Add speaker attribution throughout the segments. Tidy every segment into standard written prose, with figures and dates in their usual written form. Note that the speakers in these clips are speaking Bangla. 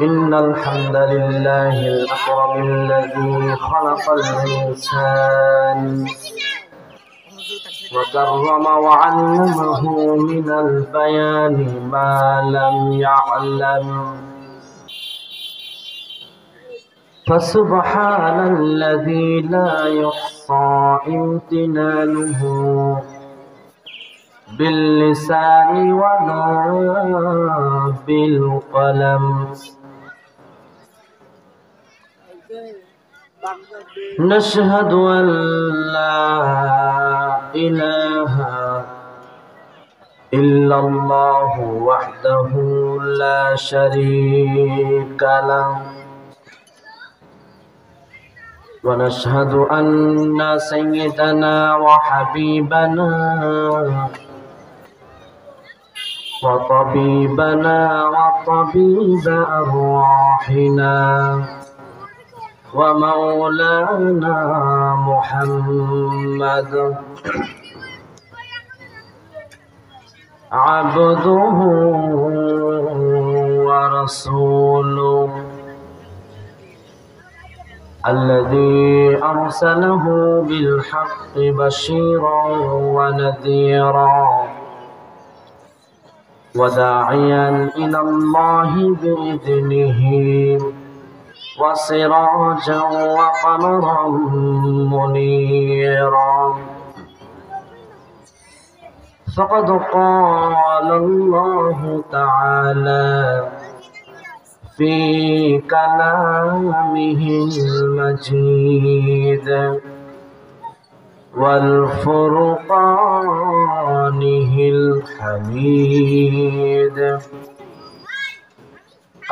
Speaker 1: إن الحمد لله الأكرم الذي خلق الإنسان وكرم وعلمه من البيان ما لم يعلم فسبحان الذي لا يحصى امتنانه باللسان ولا بالقلم نشهد أن لا إله إلا الله وحده لا شريك له ونشهد أن سيدنا وحبيبنا وطبيبنا وطبيب أرواحنا ومولانا محمد عبده ورسوله الذي أرسله بالحق بشيرا ونذيرا وداعيا إلى الله بإذنه وسراجا وقمرا منيرا فقد قال الله تعالى في كلامه المجيد والفرقانه الحميد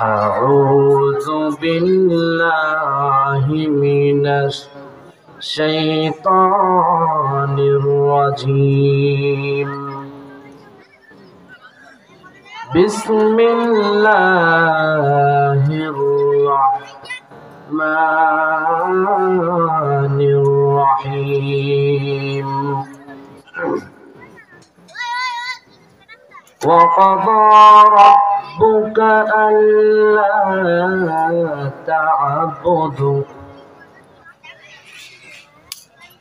Speaker 1: أعوذ بالله من الشيطان الرجيم بسم الله الرحمن الرحيم وقضى ربك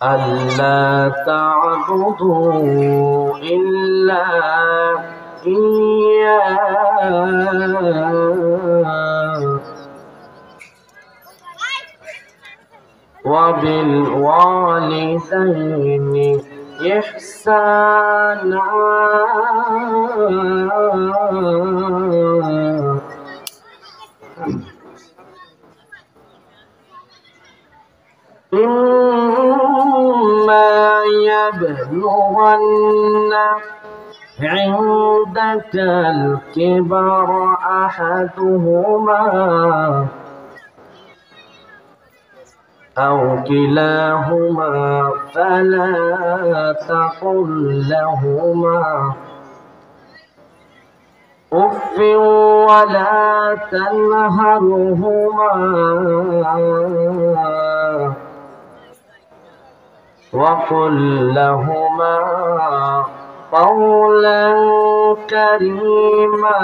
Speaker 1: ألا تعبدوا إلا إياه وبالوالدين إحسانا إما يبلغن عندك الكبر أحدهما أو كلاهما فلا تقل لهما أف ولا تنهرهما وقل لهما قولا كريما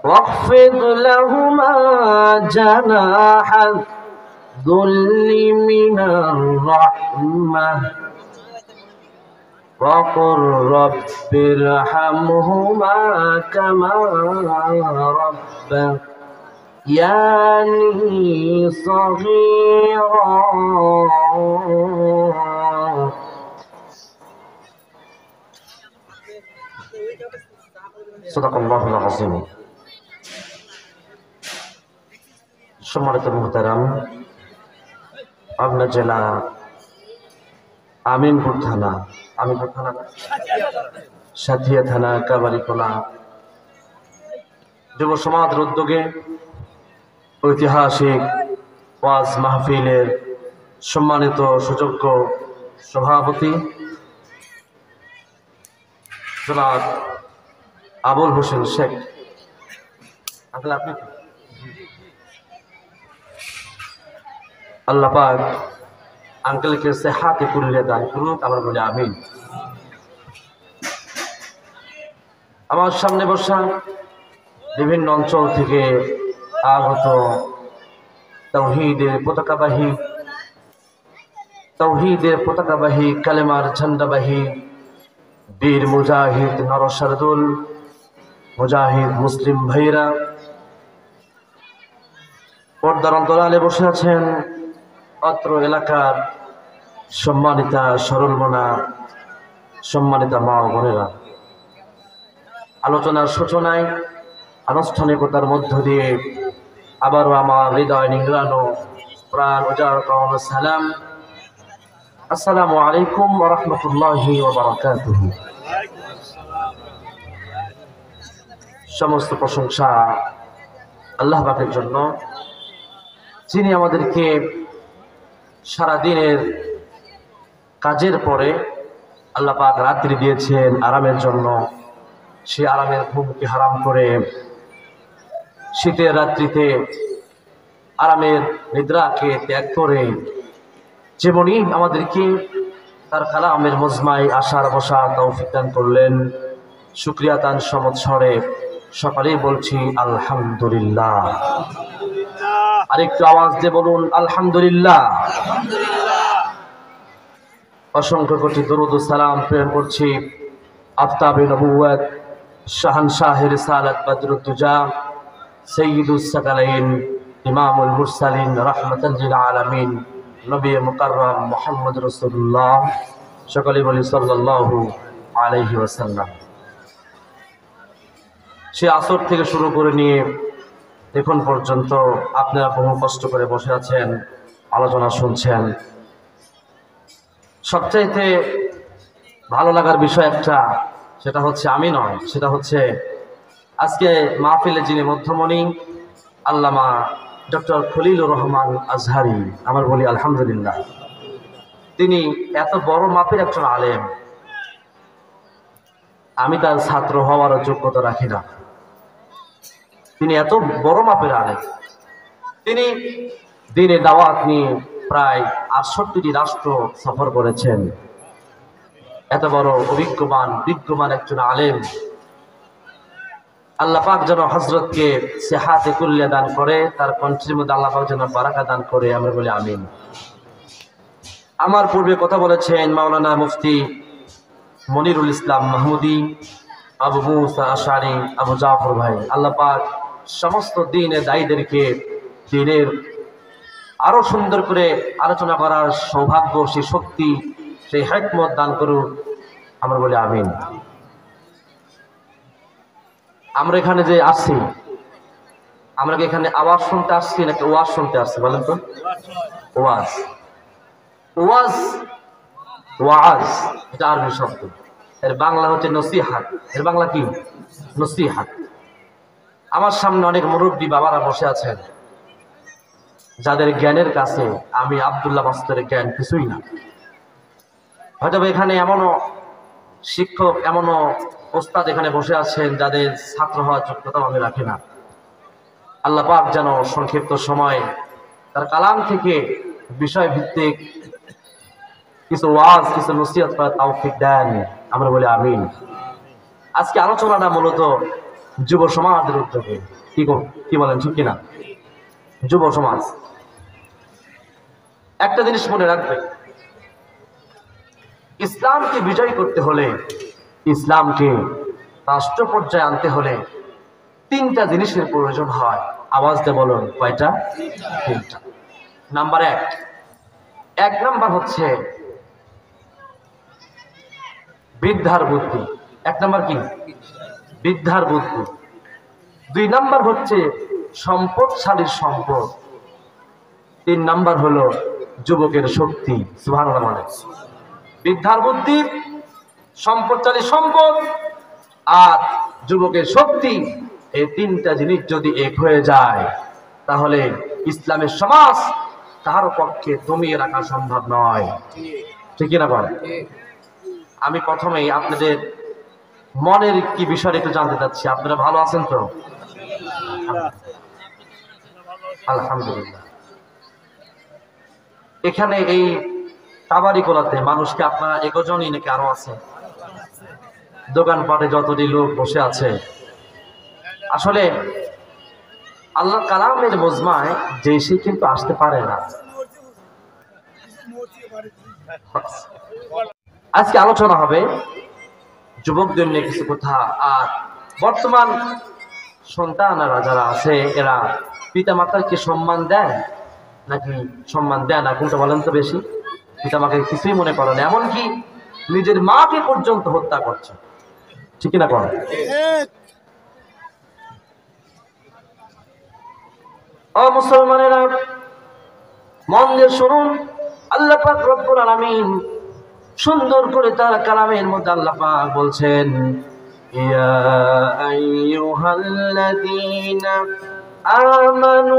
Speaker 1: واخفض لهما جناح الذل من الرحمة وقل رب ارحمهما كما ربياني صغيرا صدق الله العظيم সম্মানিত মুহতারাম পাবনা জেলা আমিনপুর থানা সাথিয়া থানা কাবারিকোলা যুব সমাজের উদ্যোগে ঐতিহাসিক ওয়াজ মাহফিলের সম্মানিত সুযোগ্য সভাপতি জনাব আবুল হোসেন শেখ আসলে আপনি আল্লাহ পাক আঙ্কেলকে সেহাতে কুল্লে দান করুক, আমরা বলি আমিন। আমার সামনে বসা বিভিন্ন অঞ্চল থেকে আগত তাওহীদের পতাকাবাহী কালেমার ঝান্ডাবাহী বীর মুজাহিদ নরসারদুল মুজাহিদ মুসলিম ভাইরা পর্দার অন্তরালে বসে আছেন। অত্র এলাকার সম্মানিতা সরলমনা সম্মানিতা মা ও বোনেরা, আলোচনার সূচনায় আনুষ্ঠানিকতার মধ্য দিয়ে আবারও আমার হৃদয় নিংড়ানো প্রাণ উজাড় করানো সালাম, আসসালামু আলাইকুম ওয়া রাহমাতুল্লাহি ওয়া বারাকাতুহু। সমস্ত প্রশংসা আল্লাহ পাকের জন্য, যিনি আমাদেরকে সারা দিনের কাজের পরে আল্লাহ পাক রাত্রি দিয়েছেন আরামের জন্য। সে আরামের ঘুমকে হারাম করে শীতের রাত্রিতে আরামের নিদ্রাকে ত্যাগ করে যেমনি আমাদেরকে তার কালামের মজমায় আসার বসার তৌফিক দান করলেন, শুকরিয়া তান সমৎসরে সকালেই বলছি আলহামদুলিল্লাহ। আরেকটু আওয়াজ দিয়ে বলুন আলহামদুলিল্লাহ। অসংখ্য কোটি দরুদ ও সালাম প্রেরণ করছি আফতাবে নবুয়ত শাহানশাহে রিসালাত বদরুদ্দুজা সৈয়দুস সাকালাইন ইমামুল মুরসালিন রাহমাতাল লিল আলামিন নবী মুকাররম মুহাম্মদ রাসূলুল্লাহ, সকলেই বলি সাল্লাল্লাহু আলাইহি ওয়াসাল্লাম। সে আসর থেকে শুরু করে নিয়ে এখন পর্যন্ত আপনারা বহু কষ্ট করে বসে আছেন, আলোচনা শুনছেন। সবচাইতে ভালো লাগার বিষয় একটা, সেটা হচ্ছে আমি নয়, সেটা হচ্ছে আজকে মাহফিলে যিনি মধ্যমণি আল্লামা ডক্টর খলিলুর রহমান আজহারি, আমার বলি আলহামদুলিল্লাহ। তিনি এত বড় মাপের একজন আলেম, আমি তার ছাত্র হওয়ার যোগ্যতা রাখি না। তিনি এত বড় মাপের আলেম, তিনি দিনে দাওয়াত নিয়ে প্রায় 68টি রাষ্ট্র সফর করেছেন। এত বড় বিজ্ঞমান একজন আলেম, আল্লাহ পাক যেন হযরতকে সিহাতে কুল্লিয়া দান করে, তার কণ্ঠের মধ্যে আল্লাহ পাক যেন বারাকা দান করে, আমরা বলি আমিন। আমার পূর্বে কথা বলেছেন মাওলানা মুফতি মনিরুল ইসলাম মাহমুদি, আবু মুসা আশআরী, আবু জাফর ভাই। আল্লাহ পাক সমস্ত দ্বীনের দায়ীদেরকে দ্বীনের আরো সুন্দর করে আলোচনা করার সৌভাগ্য, সেই শক্তি, সেই হিকমত দান করুন, আমরা বলি আমিন। আমরা এখানে যে আসছি, আমরা কি এখানে আওয়াজ শুনতে আসছি নাকি ওয়াজ শুনতে আসছি বলেন তো? ওয়াজ, ওয়াজ, ওয়াজ এটা আরবি শব্দ, এর বাংলা হচ্ছে নসিহাত। এর বাংলা কি? নসিহাত। আমার সামনে অনেক মুরব্বী বাবারা বসে আছেন, যাদের জ্ঞানের কাছে আমি আব্দুল্লাহ মাস্টারের জ্ঞান কিছুই না। হয়তো এখানে এমনও শিক্ষক, এমনও ওস্তাদ এখানে বসে আছেন যাদের ছাত্র হওয়ার যোগ্যতা আমি রাখি না। আল্লাহ পাক যেন সংক্ষিপ্ত সময় তার কালাম থেকে বিষয় ভিত্তিক কিছু ওয়াজ, কিছু নসিহত করার তৌফিক দেন, আমরা বলি আমিন। আজকে আলোচনাটা মূলত যুব সমাজের উদ্যোগে। কি বলেন, ঠিক কিনা? যুব সমাজ একটা জিনিস মনে রাখবে, ইসলামকে বিজয় করতে হলে, ইসলামকে রাষ্ট্র পর্যায়ে আনতে হলে তিনটা জিনিসের প্রয়োজন হয়। আওয়াজ দিয়ে বলুন কয়টা? তিনটা। নাম্বার এক নাম্বার হচ্ছে বিদ্যার বুদ্ধি। এক নাম্বার কি? বিদ্যার বুদ্ধি। 2 নাম্বার হচ্ছে সম্পদশালীর সম্পদ। 3 নাম্বার হলো যুবকের শক্তি। সুবহানাল্লাহ। মানে বিদ্যার বুদ্ধি, সম্পদশালী সম্পদ আর যুবকের শক্তি, এই 3টা জিনিস যদি এক হয়ে যায় তাহলে ইসলামের সমাজ কারো পক্ষে দমিয়ে রাখা সম্ভব নয়। ঠিক না বলেন? আমি প্রথমেই আপনাদের মনের কি বিষয় একটু জানতে চাচ্ছি। আপনারা ভালো আছেন তো? আলহামদুলিল্লাহ। এখানে এই কাবারিকোলাতে মানুষকে আপনারা একজনই নাকি আরো আছে? দোকানপাটে যতটি লোক বসে আছে, আসলে আল্লাহ কালামের মজমায় যে সে কিন্তু আসতে পারে না। আজকে আলোচনা হবে যুবকদের নিয়ে কিছু কথা। আর বর্তমান সন্তানরা যারা আছে এরা পিতা মাতাকে সম্মান দেয় নাকি সম্মান দেয় না? কোনটা বলেন তো বেশি? পিতা মাকে কিছুই মনে করে না, এমনকি নিজের মাকে পর্যন্ত হত্যা করছে, ঠিক না? করেন ও মুসলমানেরা, মন দিয়ে শুনুন। আল্লাহ পাক রব্বুল আলামিন সুন্দর করে তার কালামের মধ্যে আল্লাহ পাক বলছেন, ইয়া আইয়ুহাল্লাযীনা আমানু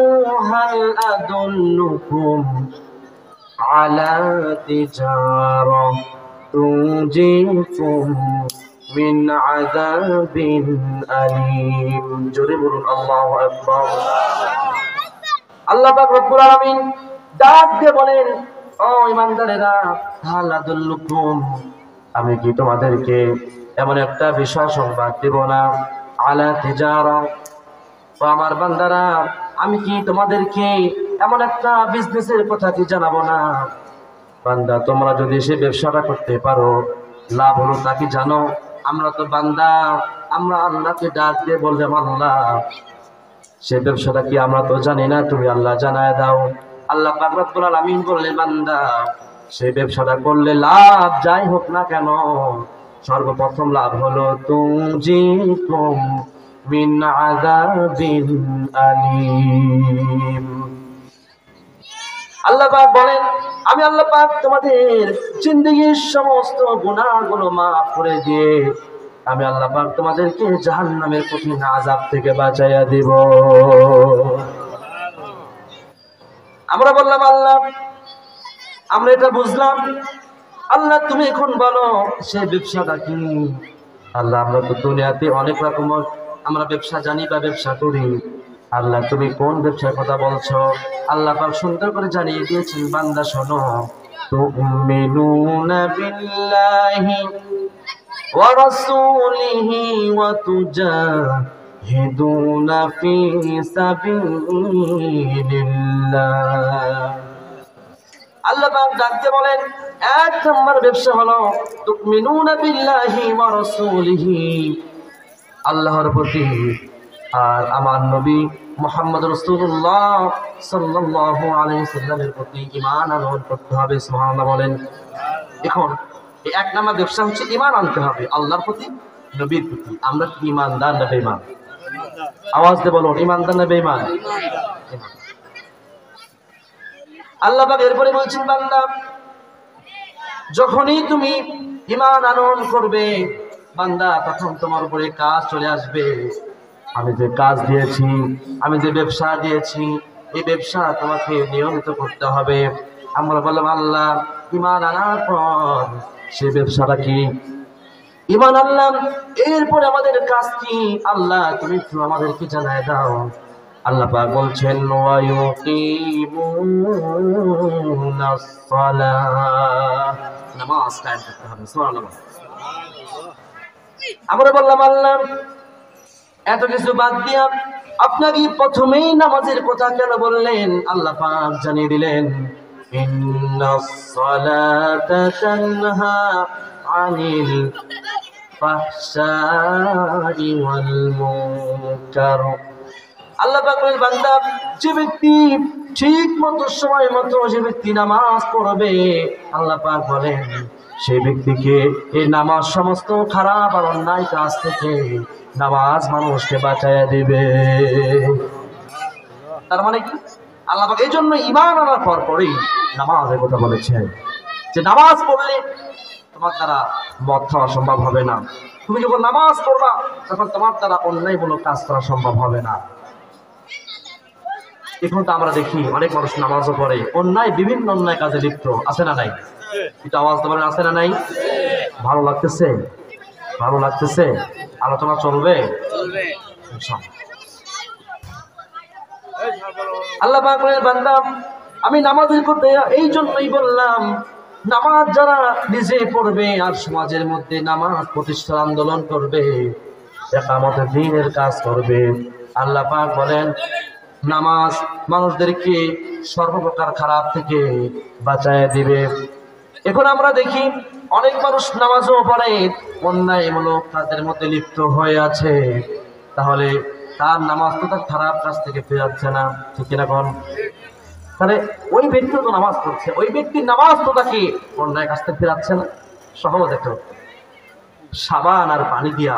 Speaker 1: হাল আদুল্লুকুম আলা তিজারা তুনজিকুম মিন আযাবিন আলীম। জোরে বলুন আল্লাহু আকবার। আল্লাহ পাক রব্বুল আলামিন ডাক দিয়ে বলেন, ও ঈমানদারেরা, হাল আদুল্লুকুম, আমি কি তোমাদেরকে এমন একটা বিষয় সংবাদ দেব না? আলা তিজারা, ও আমার বান্দারা, আমি কি তোমাদেরকে এমন একটা বিজনেসের কথা কি জানাবো না? বান্দা, তোমরা যদি সে ব্যবসাটা করতে পারো, লাভ হলো তা কি জানো? আমরা তো বান্দা, আমরা আল্লাহকে ডাক দিয়ে বললাম, আল্লাহ সে ব্যবসাটা কি আমরা তো জানি না, তুমি আল্লাহ জানায় দাও। আল্লাহ পাক রব্বুল আলামিন বললেন, বান্দা সেই ব্যবসাটা করলে লাভ যাই হোক না কেন, সর্বপ্রথম লাভ হলো তুনজিকুম মিন আযাবিন আলীম। আল্লাহ পাক বলেন, আমি আল্লাহ পাক তোমাদের জিন্দেগীর সমস্ত গুনাহগুলো মাফ করে দিয়ে আমি আল্লাহ পাক তোমাদেরকে জাহান্নামের কঠিন আযাব থেকে বাঁচাইয়া দিব। আমরা বললাম, আল্লাহ আমরা এটা বুঝলাম, আল্লাহ তুমি এখন বলো সেই ব্যবসাটা কি? আল্লাহ আমরা তো দুনিয়াতে অনেক রকমের আমরা ব্যবসা জানি বা ব্যবসা করি, আল্লাহ তুমি কোন ব্যবসার কথা বলছো? আল্লাহ পাক সুন্দর করে জানিয়ে দিয়েছেন, বান্দা শোনো, তুমিনুনা বিল্লাহি ওয়া রাসূলিহি ওয়া তুজাহিদুনা ফি সাবিলিল্লাহ। আল্লাহ পাক ডাকতে বলেন, এক নম্বর ব্যবসা হলো তুমিনুনা বিল্লাহি ওয়া রাসূলিহি, আল্লাহর প্রতি আর আমার নবী মুহাম্মদ রাসূলুল্লাহ সাল্লাল্লাহু আলাইহি সাল্লামের প্রতি ঈমান আনয়ন করতে হবে। সুবহানাল্লাহ বলেন। এখন এই এক নম্বর ব্যবসা হচ্ছে ঈমান আনতে হবে আল্লাহর প্রতি, নবীর প্রতি। আমরা কি ঈমানদার না বেঈমান? আওয়াজ দিয়ে বলুন, ঈমানদার না বেঈমান? আল্লাহ পাক এরপরে বলছেন, বান্দা যখনই তুমি ঈমান আনয়ন করবে বান্দা, তখন তোমার উপরে কাজ চলে আসবে। আমি যে কাজ দিয়েছি, আমি যে ব্যবসা দিয়েছি, এই ব্যবসা তোমাকে নিয়মিত করতে হবে। আমরা বললাম, আল্লাহ ঈমান আনার পর সে ব্যবসাটা কি? ঈমান আনলাম, এরপরে আমাদের কাজ কি? আল্লাহ তুমি একটু আমাদেরকে জানায় দাও। আল্লাহ পাক বলছেন, ওয়া ইউকিমুনাস সালাহ, নামাজ কায়েম করতে হবে। সুবহানাল্লাহ। আমরা বললাম, আল্লাহ এত কিছু বাদ দিয়া আপনাকে প্রথমেই নামাজের কথা কেন বললেন? আল্লাহ পাক জানিয়ে দিলেন, ইন্নাস সালাতা তানহা আনিল ফাহশাই ওয়াল মুনকার। আল্লাহ পাক বলেন, বান্দা যে ব্যক্তি ঠিক মতো সময় মতো যে ব্যক্তি নামাজ পড়বে, আল্লাহ পাক বলেন সেই ব্যক্তিকে এই নামাজ সমস্ত খারাপ আর অন্যায় কাজ থেকে নামাজ মানুষকে বাঁচাইয়া দিবে। তার মানে কি? আল্লাহ পাক এই জন্য ঈমান আনার পর পরেই নামাজের কথা বলেছেন, যে নামাজ পড়লে তোমার দ্বারা মদ খাওয়া সম্ভব হবে না। তুমি যখন নামাজ পড়বা তখন তোমার দ্বারা অন্যায়মূলক কাজ করা সম্ভব হবে না। এখন তো আমরা দেখি অনেক মানুষ নামাজও পড়ে, অন্যায় বিভিন্ন অন্যায় কাজে লিপ্ত আছে না নাই? কিন্তু আওয়াজ তো বলেন, আছে না নাই? ভালো লাগতেছে? ভালো লাগতেছে? আলোচনা চলবে? আল্লাহ পাক বলেন, বান্দা আমি নামাজের কথা এই জন্যই বললাম, নামাজ যারা নিজে পড়বে আর সমাজের মধ্যে নামাজ প্রতিষ্ঠার আন্দোলন করবে, ইকামতে দ্বীনের কাজ করবে, আল্লাহ পাক বলেন নামাজ মানুষদেরকে সর্বপ্রকার খারাপ থেকে বাঁচায় দিবে। এখন আমরা দেখি অনেক মানুষ নামাজও পড়ে, অন্যায়মূলক কাজের মধ্যে লিপ্ত হয়ে আছে, তাহলে তার নামাজ তো তার খারাপ কাজ থেকে ফেরাচ্ছে না, ঠিক কিনা কোন? তাহলে ওই ব্যক্তি তো নামাজ পড়ছে, ওই ব্যক্তির নামাজ তো তাকে অন্যায় কাজ থেকে ফেরাচ্ছে না। সহজ দেখো, সাবান আর পানি দিয়া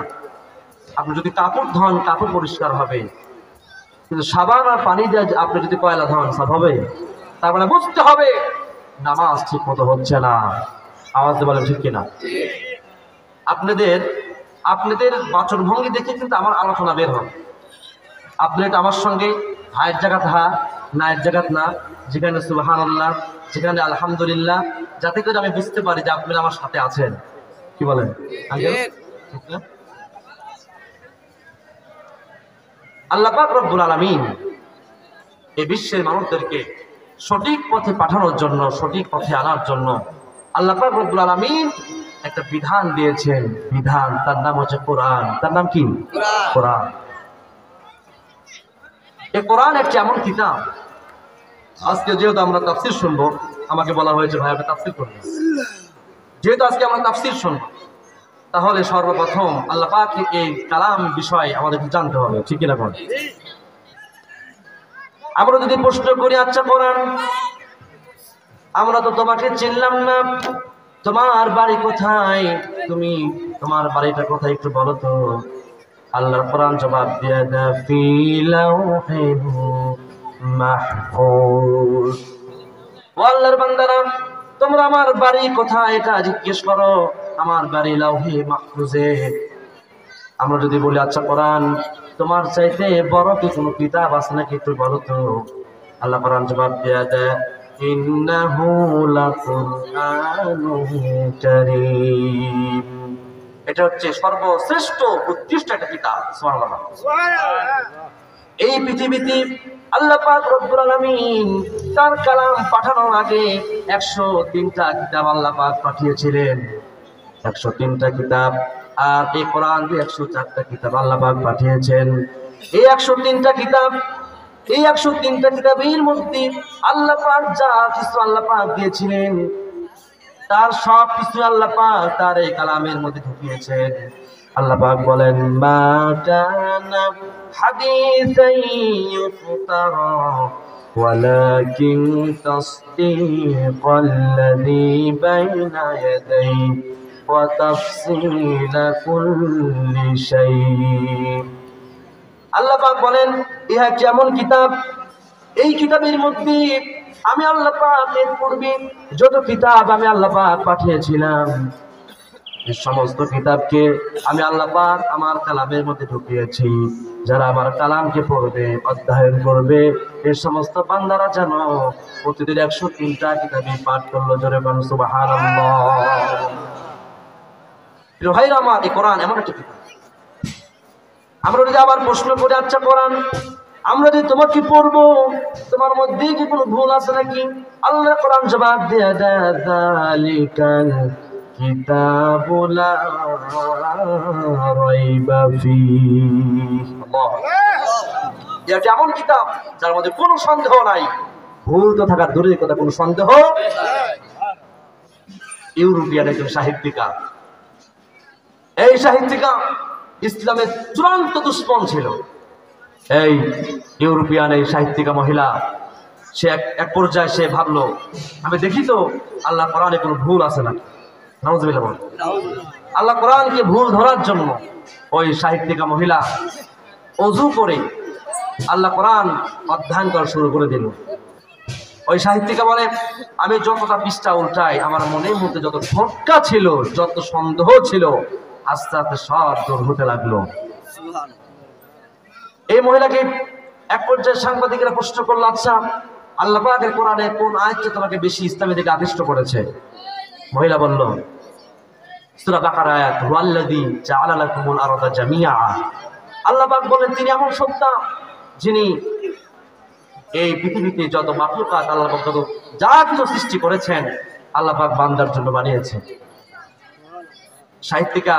Speaker 1: আপনি যদি কাপড় ধোন কাপড় পরিষ্কার হবে, কিন্তু সাবান আর পানি দিয়ে আপনি যদি কয়লা ধোন সব হবে? তার মানে বুঝতে হবে নামাজ ঠিক মতো হচ্ছে না। আওয়াজ দিয়ে বলেন ঠিক কিনা? আপনাদের বাচনভঙ্গি দেখে কিন্তু আমার আলোচনা বের হবে। আপনি এটা আমার সঙ্গে হায়ের জায়গাত হা, নায়ের জায়গাত না, যেখানে সুবহানাল্লাহ, যেখানে আলহামদুলিল্লাহ, যাতে করে আমি বুঝতে পারি যে আপনি আমার সাথে আছেন। কি বলেন? আল্লাহ পাক রব্বুল আলামিন এই বিশ্বের মানুষদেরকে সঠিক পথে পাঠানোর জন্য, সঠিক পথে আনার জন্য আল্লাহ পাক রব্বুল আলামিন একটা বিধান দিয়েছেন। বিধান, তার নাম হচ্ছে কোরআন। তার নাম কি? কোরআন। এই কোরআন একটি এমন কিতাব, আজকে যেহেতু আমরা তাফসীর শুনবো, আমাকে বলা হয়েছে ভাই আপনি তাফসীর করবেন। যেহেতু আজকে আমরা তাফসীর শুনবো, তাহলে সর্বপ্রথম আল্লাহ পাকের এই কালাম বিষয় আমাদেরকে জানতে হবে, ঠিক কিনা বলেন? আমরা যদি প্রশ্ন করি, আচ্ছা কোরআন, আমরা তো তোমাকে চিনলাম না, তোমার বাড়ি কোথায়, তোমার বাড়িটা কোথায় একটু বলো তো। আল্লাহর কোরআন জবাব দিয়ে দেয় ফি লাউহিন মাহফুজ। ও আল্লাহর বান্দারা, তোমরা আমার বাড়ি কোথায় এটা জিজ্ঞেস করো, আমার বাড়ি লাউহে মাহফুজে। আমরা যদি বলি আচ্ছা কোরআন, তোমার চাইতে বড় কি কোনো কিতাব আছে নাকি একটু বলো তো। আল্লাহ কোরআন জবাব দিয়ে দেয় ইন্নাহু লাকুরআনুন কারীম। এটা হচ্ছে সর্বশ্রেষ্ঠ উৎকৃষ্ট একটা কিতাব। সুবহানাল্লাহ। এই পৃথিবীতে আল্লাহ পাক রব্বুল আলামিন তার কালাম পাঠানোর আগে 103টা কিতাব আল্লাহ পাক পাঠিয়েছিলেন। 103টা কিতাব, আর এই কোরআন দিয়ে 104টা কিতাব আল্লাহ পাক পাঠিয়েছেন। এই 103টা কিতাব, এই 103টা কিতাবের মধ্যে আল্লাহ পাক যা কিছু আল্লাহ পাক দিয়েছিলেন, তার সব কিছু আল্লাহ পাক তার এই কালামের মধ্যে ঢুকিয়েছেন। আল্লাহ পাক বলেন মা কানা হাদিসান ইফতারা ওয়ালাকিন তাসদীকাল্লাযী বাইনা ইয়াদাইহি ওয়া তাফসীলা কুল্লি শাই। আল্লাহ পাক বলেন ইহা কেমন কিতাব, এই কিতাবের মধ্যে আমি আল্লাহ পাক এর পূর্বে যত কিতাব আমি আল্লাহ পাক পাঠিয়েছিলাম, এই সমস্ত কিতাবকে আমি আল্লাহ পাক আমার কালামের মধ্যে ঢুকিয়েছি। যারা আমার কালামকে পড়বে, অধ্যয়ন করবে, এই সমস্ত বান্দারা যেন প্রতিদিন 103টা কিতাবই পাঠ করলো। জোরে বলুন সুবহানাল্লাহ। প্রিয় ভাইরা আমার, এই কোরআন এমন একটা কিতাব। আমরা যদি আবার প্রশ্ন করি আচ্ছা কোরআন, আমরা যদি তোমাকে পড়বো, তোমার মধ্যে কি কোনো ভুল আছে নাকি? আল্লাহ কোরআন জবাব দিয়ে দেয় যালিকাল কিতাবু লা রাইবা ফীহি। এটা এমন কিতাব যার মধ্যে কোনো সন্দেহ নাই। ভুল তো থাকার দূরের কথা, কোনো সন্দেহ। ইউরোপিয়ান একজন সাহিত্যিকা, এই সাহিত্যিকা ইসলামের চূড়ান্ত দুশ্মন ছিল। এই ইউরোপিয়ান এই সাহিত্যিকা মহিলা, সে এক পর্যায়ে সে ভাবলো আমি দেখি তো আল্লাহ কোরআনে কোনো ভুল আছে না। নাউযুবিল্লাহ বল। আল্লাহ কোরআনকে ভুল ধরার জন্য ওই সাহিত্যিকা মহিলা ওযু করে আল্লাহ কোরআন অধ্যয়ন করা শুরু করে দিল। ওই সাহিত্যিকা বলে আমি যতটা পৃষ্ঠা উল্টাই, আমার মনের মধ্যে যত ঠোক্কা ছিল, যত সন্দেহ ছিল, আস্তে আস্তে সব দূর হতে লাগলো। এই মহিলাকে এক পর্যায়ে সাংবাদিকরা প্রশ্ন করলো আচ্ছা আল্লাহ পাকের কোরআনে কোন আয়াতটা তোমাকে বেশি ইসলামের দিকে আকৃষ্ট করেছে? মহিলা বলল সূরা বাকারা আয়াত ওয়াল্লাযী জাআলা লাকুমুল আরদা জামিআ। আল্লাহ পাক বলেন তিনি এমন সত্তা যিনি এই পৃথিবীতে যত মাখলুকাত আল্লাহ পাক যত যা কিছু সৃষ্টি করেছেন আল্লাহ পাক বান্দার জন্য বানিয়েছে। সাহিত্যিকা,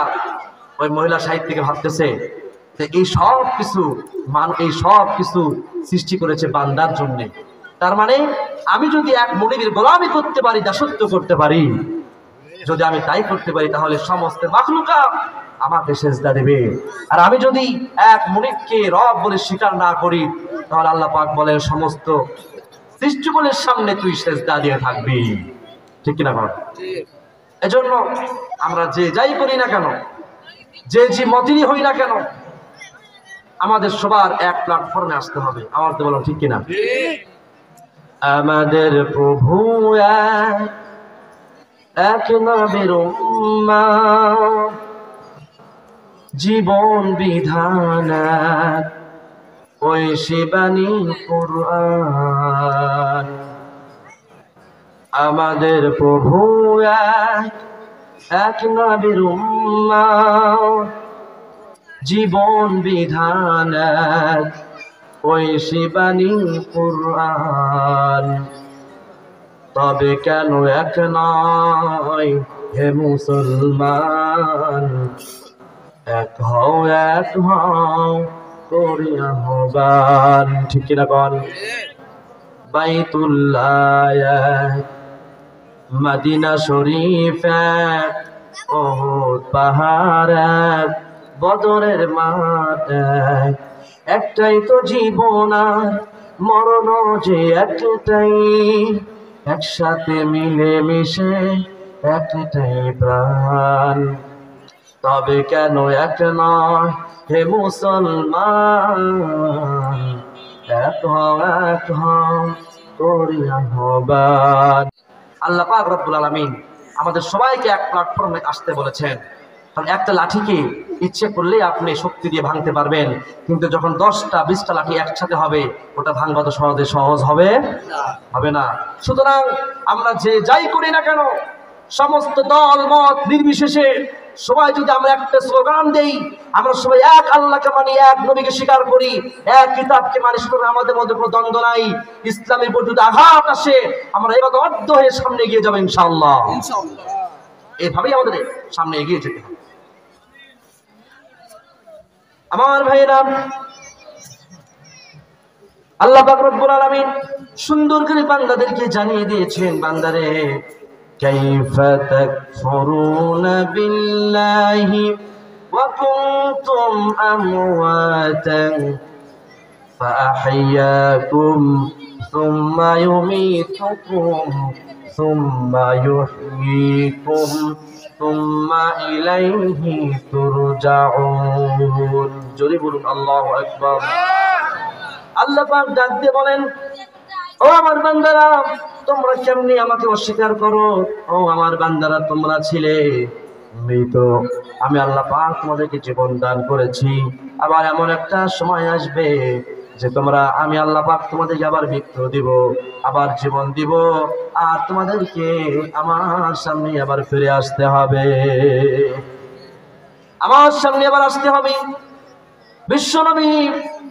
Speaker 1: ওই মহিলা সাহিত্যিকা ভাবতেছে যে এই সব কিছু সৃষ্টি করেছে বান্দার জন্য। তার মানে আমি যদি এক মুনিবের গোলামি করতে পারি, দাসত্ব করতে পারি, যদি আমি তাই করতে পারি, তাহলে সমস্ত মাখলুকাত আমাকে সেজদা দেবে। আর আমি যদি এক মুনিবকে রব বলে স্বীকার না করি, তাহলে আল্লাহ পাক বলেন সমস্ত সৃষ্টিগুলোর সামনে তুই সেজদা দিয়ে থাকবি। ঠিক কিনা বল? এজন্য আমরা যে যাই করি না কেন, যে মতেরই হই না কেন, আমাদের সবার এক প্ল্যাটফর্মে আসতে হবে। আমার তো বলো ঠিক কিনা? আমাদের প্রভু এক নবীর উম্মত, জীবন বিধান ওই শিবানী কুরআন। আমাদের প্রভু এক নবীর উম্মত, জীবন বিধান ওই শিবানী কুরআন। তবে কেন এক নয় হে মুসলমান, এক হও করি আহ্বান। ঠিক কিনা বল? বাইতুল্লাহ, মদিনা শরীফ, ওহুদ পাহাড়, বদরের মাঠ, একটাই তো জীবন আর মরণ যে একটাই, একসাথে মিলে মিশে একটাই প্রাণ। তবে কেন এক নয় হে মুসলমান, এক করি আহ্বান। আল্লাহ পাক রব্বুল আলামিন আমাদের সবাইকে এক প্ল্যাটফর্মে আসতে বলেছেন। কারণ একটা লাঠিকে ইচ্ছে করলেই আপনি শক্তি দিয়ে ভাঙতে পারবেন, কিন্তু যখন 10টা 20টা লাঠি একসাথে হবে, ওটা ভাঙবা তো সহজ হবে না। সুতরাং আমরা যে যাই করি না কেন, সমস্ত দল মত নির্বিশেষে সবাই যদি আমরা একটা স্লোগান দেই, আমরা সবাই এক আল্লাহকে মানি, এক নবীকে স্বীকার করি, এক কিতাবকে মানি, সুতরাং আমাদের মধ্যে কোনো দ্বন্দ্ব নাই। ইসলামের উপর যদি আঘাত আসে, আমরা এবার বাধ্য হয়ে সামনে এগিয়ে যাবো ইনশাআল্লাহ। এভাবেই আমাদের সামনে এগিয়ে যেতে হবে। আমার ভাইরা, আল্লাহ পাক রব্বুল আলামিন সুন্দর করে বান্দাদেরকে জানিয়ে দিয়েছেন, বান্দারে কাইফা তাকফুরুনা বিল্লাহি ওয়া কুনতুম আমওয়াতান ফাআহইয়াকুম সুম্মা ইউমীতুকুম সুম্মা ইউহয়ীকুম সুম্মা ইলাইহি তুরজাউন। জোরে বলুন আল্লাহু আকবার। আল্লাহ পাক ডাক দিয়ে বলেন, ও আমার বান্দারা, তোমরা কেমনি আমাকে অস্বীকার করো? ও আমার বান্দারা, তোমরা ছিলে মৃত, আমি আল্লাহ পাক তোমাদেরকে জীবন দান করেছি। আবার এমন একটা সময় আসবে যে আমি আল্লাহ পাক তোমাদেরকে আবার মৃত্যু দিব, আবার জীবন দিব, আর তোমাদেরকে আমার সামনে আবার ফিরে আসতে হবে, আমার সামনে আবার আসতে হবে। বিশ্বনবী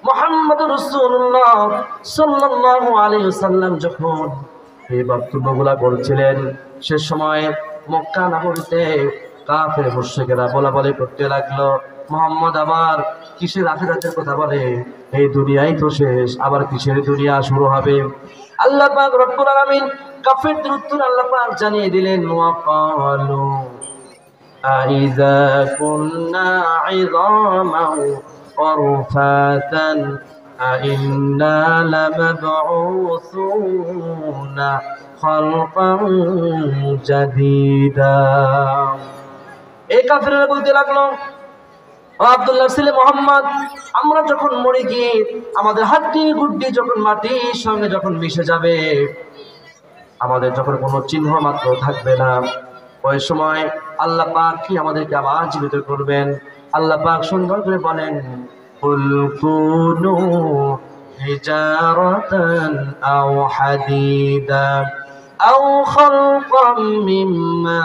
Speaker 1: মুহাম্মদুর রাসূলুল্লাহ সাল্লাল্লাহু আলাইহি ওয়াসাল্লাম যখন এই বক্তব্যগুলা বলছিলেন, সে সময় মক্কা নগরীতে কাফের মুশরিকেরা বলাবলি করতে লাগলো, মুহাম্মদ আবার কিসের আখিরাতের কথা বলে? এই দুনিয়াই তো শেষ, আবার কিসের দুনিয়া শুরু হবে? আল্লাহ পাক রব্বুল আলামিন কাফেরদের উত্তর আল্লাহ পাক জানিয়ে দিলেন, ওয়াকালু আইযা কুন্না ইযামান ওয়ারফাতান আইন্না লামাবউসুনা খালকান জাদীদা। এই কাফেররা বলতে লাগলো, ও আব্দুল্লাহ ছেলে মুহাম্মদ, আমরা যখন মরে গিয়ে আমাদের হাড্ডি গুড্ডি যখন মাটির সঙ্গে যখন মিশে যাবে, আমাদের যখন কোনো চিহ্ন মাত্র থাকবে না, ওই সময় আল্লাহ পাক কি আমাদেরকে আবার জীবিত করবেন? আল্লাহ পাক সুন্দর করে বলেন, কুল কুনু হিজারাতান আও হাদিদা আও খালকাম মিম্মা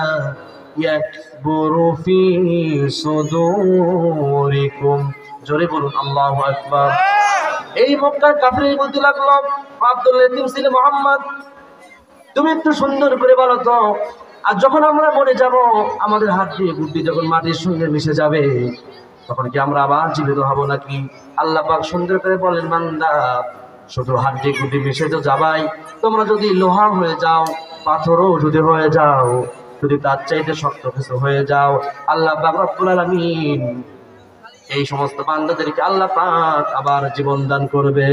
Speaker 1: ইয়াকবুরু ফি সুদুরিকুম। জোরে বলুন আল্লাহু আকবার। এই মক্কার কাফির বলতে লাগলো, আব্দুল্লাহ ছেলে মুহাম্মদ, তুমি একটু সুন্দর করে বলো তো, আর যখন আমরা মরে যাব, আমাদের হাড্ডি গুড্ডি যখন মাটির সঙ্গে মিশে যাবে, তখন কি আমরা আবার জীবিত হব নাকি? আল্লাহ পাক সুন্দর করে বলেন, বান্দা শুধু হাড্ডি গুড্ডি মিশে তো যাবাই, তোমরা যদি লোহা হয়ে যাও, পাথরও যদি হয়ে যাও, যদি তার চাইতে শক্ত কিছু হয়ে যাও, আল্লাহ পাক রব্বুল আলামিন এই সমস্ত বান্দাদেরকে আল্লাহ পাক আবার জীবন দান করবে,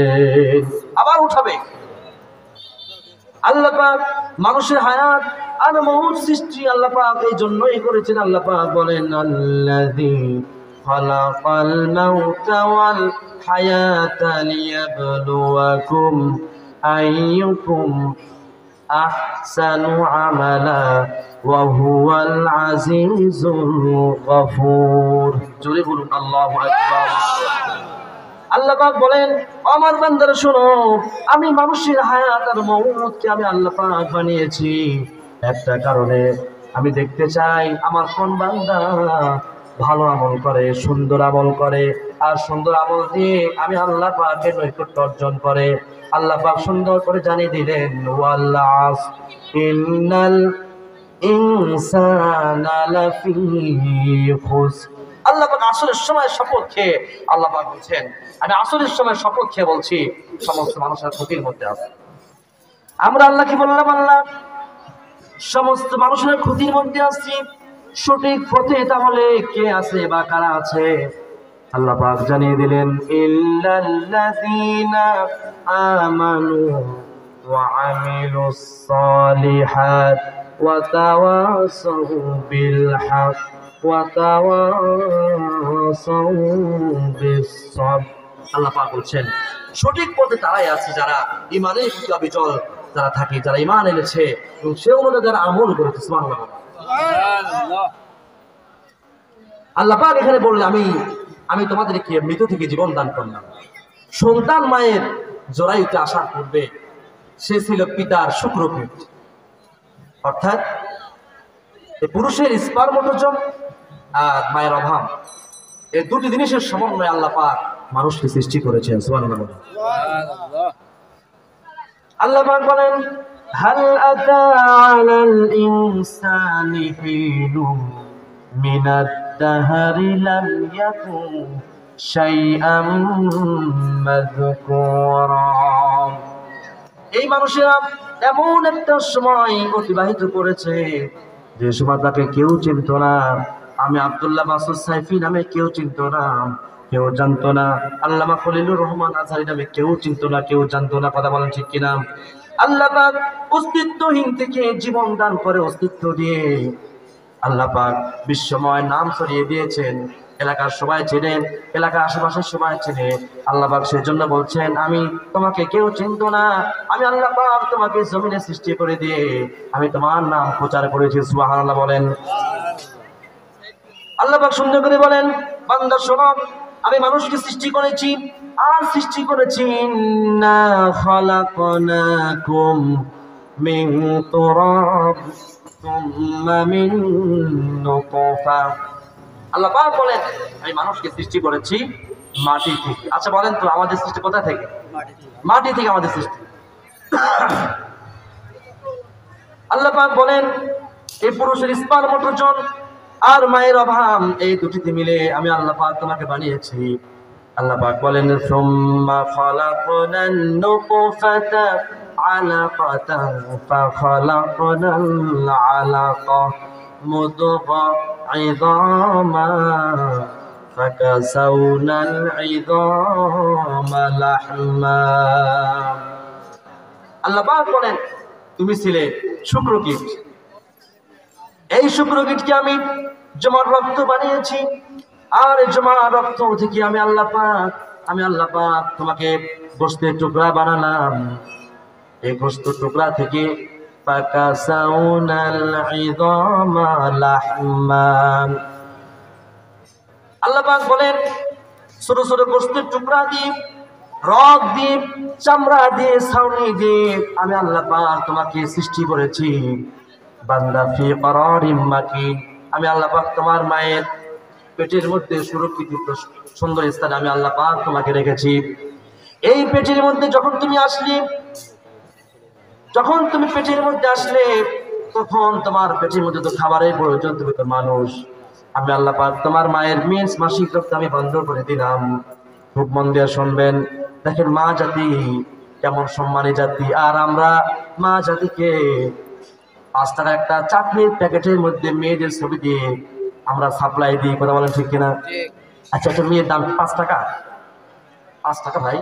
Speaker 1: আবার উঠাবে। আল্লাহ পাক মানুষের হায়াত আর মউত সৃষ্টি আল্লাহ পাক এই জন্যই করেছেন। আল্লাহ পাক বলেন, আল্লাযী খালাকাল মাউতা ওয়াল হায়াতা লিয়াবলুয়াকুম আইয়ুকুম আহসানু আমালা ওয়া হুয়াল আজিজুল গফুর। জোরে বলুন আল্লাহু আকবার। আল্লাহ পাক বলেন, আমার বান্দারা শোনো, আমি মানুষের হায়াত আর মউতকে আমি আল্লাহ পাক বানিয়েছি একটা কারণে। আমি দেখতে চাই আমার কোন বান্দা ভালো আমল করে, সুন্দর আমল করে, আর সুন্দর আমল দিয়ে আমি আল্লাহ পাকের নৈকট্য অর্জন করে। আল্লাহ পাক সুন্দর করে জানিয়ে দিলেন, ওয়াল আসর ইন্নাল ইনসানা লাফি খুসর। আল্লাহ পাক আসরের সময় শপথ খেয়ে আল্লাহ পাক বলছেন, আমি আসরের সময় শপথ খেয়ে বলছি, সমস্ত মানুষের ক্ষতির মধ্যে আছে। আমরা আল্লাহ কি বললাম? আল্লাহ সমস্ত মানুষের ক্ষতির মধ্যে আছি। সঠিক পথে তাহলে কে আছে বা কারা আছে? আল্লাহ পাক জানিয়ে দিলেন, ইল্লাল্লাযীনা আমানু ওয়া আমিলুস সালিহাত ওয়া তাওয়াসাউ বিল হক ওয়া তাওয়াসাউ বিস সাবর। আল্লাহ পাক বলছেন, সঠিক পথে তারাই আছে যারা ঈমানের প্রতি অবিচল যারা থাকে, যারা ঈমান এনেছে এবং সে অনুযায়ী যারা আমল করেছে। সুবহানাল্লাহ। আল্লাহ পাক এখানে বললেন, আমি তোমাদেরকে মৃত্যু থেকে জীবন দান করলাম। সন্তান মায়ের জরায়ুতে আসার পূর্বে সে ছিল পিতার শুক্রকীট, অর্থাৎ পুরুষের স্পার্মটোজম আর মায়ের অভাব, এই দুটি জিনিসের সমন্বয়ে আল্লাহ পাক মানুষকে সৃষ্টি করেছেন। সুবহানাল্লাহ। আল্লাহ পাক বলেন, হাল আতা আলাল ইনসানি হিনুম মিনাদ দাহরি লাম ইয়াকুন শাইআম মাযকুরা। এই মানুষেরা এমন একটা সময় অতিবাহিত করেছে যে সময় তাকে কেউ চিনত না। আমি আব্দুল্লাহ মাসুদ সাইফি নামে কেউ চিনত না, কেউ জানতো না। আল্লামা খলিলুর রহমান আজহারী নামে কেউ চিনত না, কেউ জানতো না। কথা বলেন ঠিক কিনা? আল্লাহ পাক অস্তিত্বহীন থেকে জীবন দান করে অস্তিত্ব দিয়ে আল্লাহ পাক বিশ্বময় নাম ছড়িয়ে দিয়েছেন। এলাকার সবাই চেনেন, এলাকার আশেপাশের সবাই চেনে। আল্লাহ পাক সেজন্য বলছেন, আমি তোমাকে কেউ চিনত না, আমি আল্লাহ পাক তোমাকে জমিনে সৃষ্টি করে দিয়ে আমি তোমার নাম প্রচার করেছি। সুবহানাল্লাহ বলেন। আল্লাহ পাক সুন্দর করে বলেন, বান্দা শোনো, আমি মানুষকে সৃষ্টি করেছি আর সৃষ্টি করেছি ইন্না খালাকনাকুম মিন তুরাব সুম্মা মিন নুতফা। আল্লাহ পাক বলেন, আমি মানুষকে সৃষ্টি করেছি মাটি থেকে। আচ্ছা বলেন তো, আমাদের সৃষ্টি কোথা থেকে? মাটি থেকে আমাদের সৃষ্টি। আল্লাহ পাক বলেন, এই পুরুষের স্পার্মটোজম আর মায়ের অভাব, এই দুটিতে মিলে আমি আল্লাহ পাক তোমাকে বানিয়েছি। আল্লাহ পাক বলেন, সুম্মা খালাকনান নুতফাতা আলাকাতান ফাখালাকনাল আলাকা মুদগা ইযামা ফাকাসাউনাল ইযামা লাহমা। আল্লাহ পাক বলেন, তুমি ছিলে শুক্রকীট, এই শুক্রকীটকে আমি জমার রক্ত বানিয়েছি, আর জমার রক্ত থেকে আমি আল্লাহ পাক তোমাকে গোশতের টুকরা বানালাম। এই গোশতের টুকরা থেকে ফাকাসাউনাল ইযামা লাহমা। আল্লাহ পাক বলেন, ছোট ছোট গোশতের টুকরা দিয়ে, রগ দিয়ে, চামড়া দিয়ে, ছাউনি দিয়ে আমি আল্লাহ পাক তোমাকে সৃষ্টি করেছি। বান্দা ফি করারিম মাকিন, আমি আল্লাহ পাক তোমার মায়ের পেটের মধ্যে সুরক্ষিত সুন্দর স্থানে আমি আল্লাহ পাক তোমাকে রেখেছি। এই পেটের মধ্যে যখন তুমি আসলি, যখন তুমি পেটের মধ্যে আসলে তখন তোমার পেটের মধ্যে তো খাবারের প্রয়োজন, তুমি তো মানুষ। আমি আল্লাহ পাক তোমার মায়ের মেন্স মাসিক রক্ত আমি বন্ধ করে দিলাম। খুব মন দিয়ে শুনবেন। দেখেন মা জাতি কেমন সম্মানী জাতি, আর আমরা মা জাতিকে 5 টাকা একটা চাটনির প্যাকেটের মধ্যে মেয়েদের ছবি দিয়ে আমরা সাপ্লাই দিই। কথা বলেন ঠিক কিনা? আচ্ছা, একটা মেয়ের দাম 5 টাকা? 5 টাকা ভাই?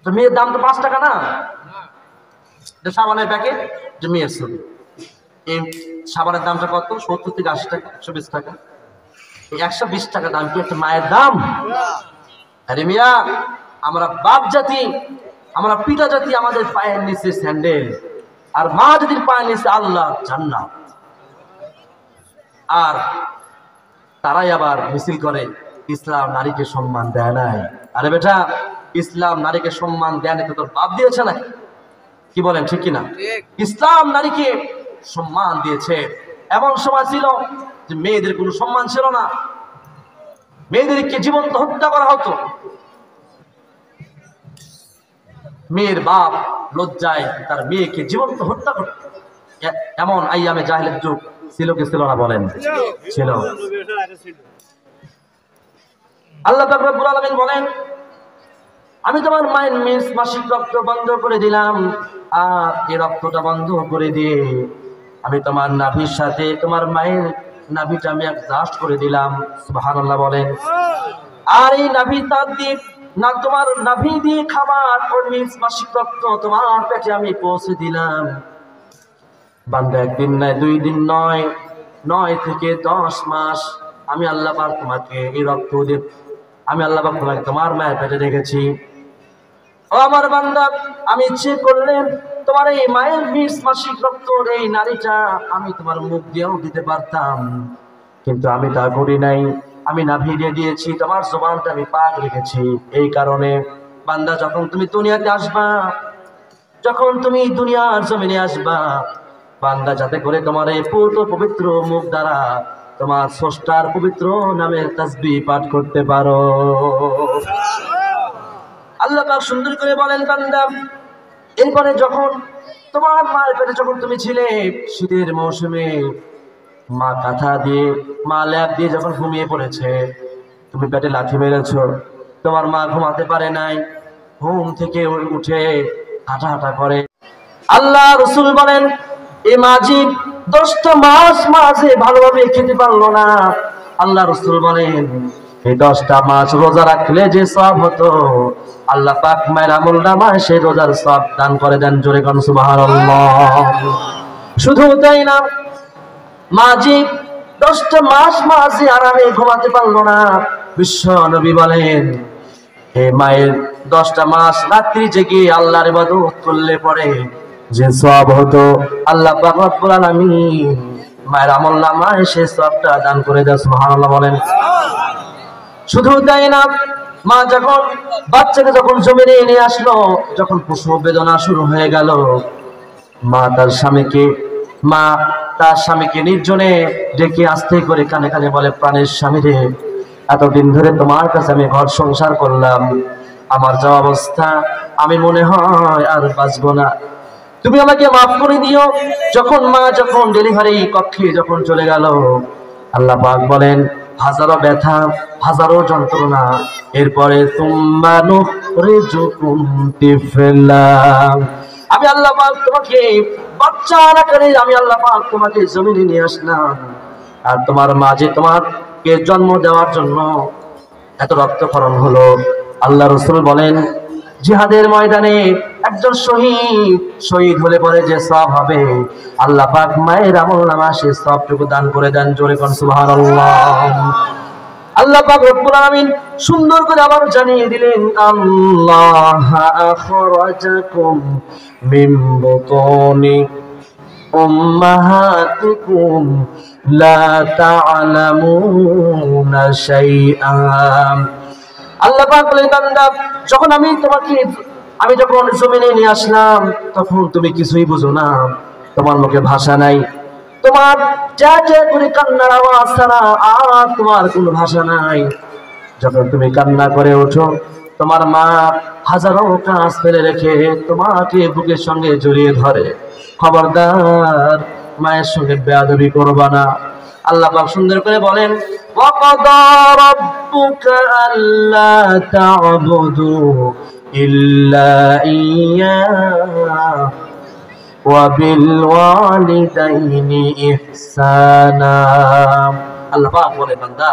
Speaker 1: তো মেয়ের দাম তো 5 টাকা না? সাবানের প্যাকেট, যে মেয়ের ছবি। এই সাবানের দামটা কত? 70 থেকে 80 টাকা, 120 টাকা। এই 120 টাকা দাম কি একটা মায়ের দাম? আরে মিয়া, আমরা বাপ জাতি, আমরা পিতা জাতি, আমাদের পায়ের নিচে স্যান্ডেল, আর মা জাতির পায়ের নিচে আল্লাহ জান্নাত। আর তারাই আবার মিছিল করে ইসলাম নারীকে সম্মান দেয় নাই। আরে বেটা, ইসলাম নারীকে সম্মান দেয় নাই তো তোর বাপ দিয়েছে না? কি বলেন ঠিক কিনা? ইসলাম নারীকে সম্মান দিয়েছে। এমন সময় ছিল যে মেয়েদের কোনো সম্মান ছিল না, মেয়েদেরকে জীবন্ত হত্যা করা হতো। মেয়ের বাপ লজ্জায় তার মেয়েকে জীবন্ত হত্যা করত। এমন আইয়ামে জাহেলের যুগ ছিল কি ছিল না বলেন? ছিল। আল্লাহ পাক রব্বুল আলামিন বলেন, আমি তোমার মায়ের মেন্স মাসিক রক্ত বন্ধ করে দিলাম, আর এই রক্তটা বন্ধ করে দিয়ে আমি তোমার নাভির সাথে তোমার মায়ের নাভিটা আমি অ্যাডজাস্ট করে দিলাম। সুবহানাল্লাহ বলেন। আর এই নাভি তার দিয়ে না, তোমার নাভি দিয়ে খাবার ওর মেন্স মাসিক রক্ত তোমার পেটে আমি পৌঁছে দিলাম। বান্দা একদিন নয়, 2 দিন নয়, 9 থেকে 10 মাস আমি আল্লাহ পাক তোমাকে এই রক্ত দিয়ে, আমি আল্লাহ পাক তোমাকে তোমার মায়ের পেটে রেখেছি। ও আমার বান্দা, আমি ইচ্ছে করলে তোমার এই মায়ের 20 মাসিক রক্ত এই নারীটা আমি তোমার মুখ দিয়েও দিতে পারতাম, কিন্তু আমি তা করি নাই। আমি নাভি দিয়ে দিয়েছি, তোমার জবানটা আমি পাক রেখেছি। এই কারণে বান্দা, যখন তুমি দুনিয়াতে আসবা, যখন তুমি দুনিয়ার জমিনে আসবা, বান্দা যাতে করে তোমার এই পূত পবিত্র মুখ দ্বারা তোমার স্রষ্টার পবিত্র নামের তাসবিহ পাঠ করতে পারো। আল্লাহ পাক সুন্দর করে বলেন, বান্দা এরপরে যখন তোমার মায়ের পেটে যখন তুমি ছিলে, শীতের মৌসুমে মা কাঁথা দিয়ে, মা ল্যাপ দিয়ে যখন ঘুমিয়ে পড়েছে, তুমি পেটে লাথি মেরেছো, তোমার মা ঘুমাতে পারে নাই, ঘুম থেকে উঠে হাঁটা হাঁটা করে। আল্লাহ রসুল বলেন, এই মাঝি 10টা মাস মাঝে ভালোভাবে খেতে পারলো না। আল্লাহ রসুল বলেন, এই 10টা মাস রোজা রাখলে যে সওয়াব হতো, আল্লাহ পাক মায়ের আমল নামায় সেই রোজার সওয়াব দান করে দেন। জোরে কোন সুবহানাল্লাহ। শুধু তাই না, মাঝি 10টা মাস মাঝে আরামে ঘুমাতে পারলো না। বিশ্ব নবী বলেন, হে মায়ের 10টা মাস রাত্রি জেগে আল্লাহর ইবাদত করলে পরে যে সওয়াব হতো, আল্লাহ পাক রব্বুল আলামিন মায়ের আমল নামায় সেই সওয়াবটা দান করে দেন। সুবহানাল্লাহ বলেন। শুধু তাই না, মা যখন বাচ্চাকে যখন জমিনে নিয়ে আসলো, যখন প্রসব বেদনা শুরু হয়ে গেল, মা তার স্বামীকে নির্জনে ডেকে আস্তে করে কানে কানে বলে, প্রাণের স্বামী রে, এতদিন ধরে তোমার কাছে আমি ঘর সংসার করলাম, আমার যা অবস্থা আমি মনে হয় আর বাঁচবো না, তুমি আমাকে মাফ করে দিও। যখন ডেলিভারি কক্ষে যখন চলে গেল, আল্লাহ পাক বলেন, হাজারো ব্যথা, হাজারো যন্ত্রণা, এরপরে আমি আল্লাহ পাক তোমাকে বাচ্চা আকারে আমি আল্লাহ পাক তোমাকে জমিনে নিয়ে আসলাম, আর তোমার মাঝে তোমাকে জন্ম দেওয়ার জন্য এত রক্তক্ষরণ হলো। আল্লাহ রসুল বলেন, জিহাদের ময়দানে একজন শহীদ হলে পরে যে সওয়াব হবে, আল্লাহ পাক মায়ের আমল নামায় সেই সওয়াবটুকু দান করে দেন। জোরে কোন সুবহানাল্লাহ। আল্লাহ পাক রব্বুল আলামিন সুন্দর করে আবার জানিয়ে দিলেন, আল্লাহ আখরাজাকুম মিন বুতুনি উম্মাহাতিকুম লা তা'লামুনা শাইআন। আল্লাহ পাক বলেন, বান্দা যখন আমি যখন জমিনে নিয়ে আসলাম, তখন তুমি কিছুই বুঝো না, তোমার মুখে ভাষা নাই, তোমার করে কান্নার আওয়াজ ছাড়া আর তোমার কোনো ভাষা নাই। যখন তুমি কান্না করে ওঠো, তোমার মা হাজারো কাজ ফেলে রেখে তোমাকে বুকের সঙ্গে জড়িয়ে ধরে, খবরদার মায়ের সঙ্গে বেয়াদবি করবা না। আল্লাহ পাক সুন্দর করে বলেন, ওয়াকাদা রাব্বুকা আল্লা তা'বুদু ইল্লা ইয়্যাহু ওয়া বিল ওয়ালিদাইনি ইহসানা। আল্লাহ পাক বলে, বান্দা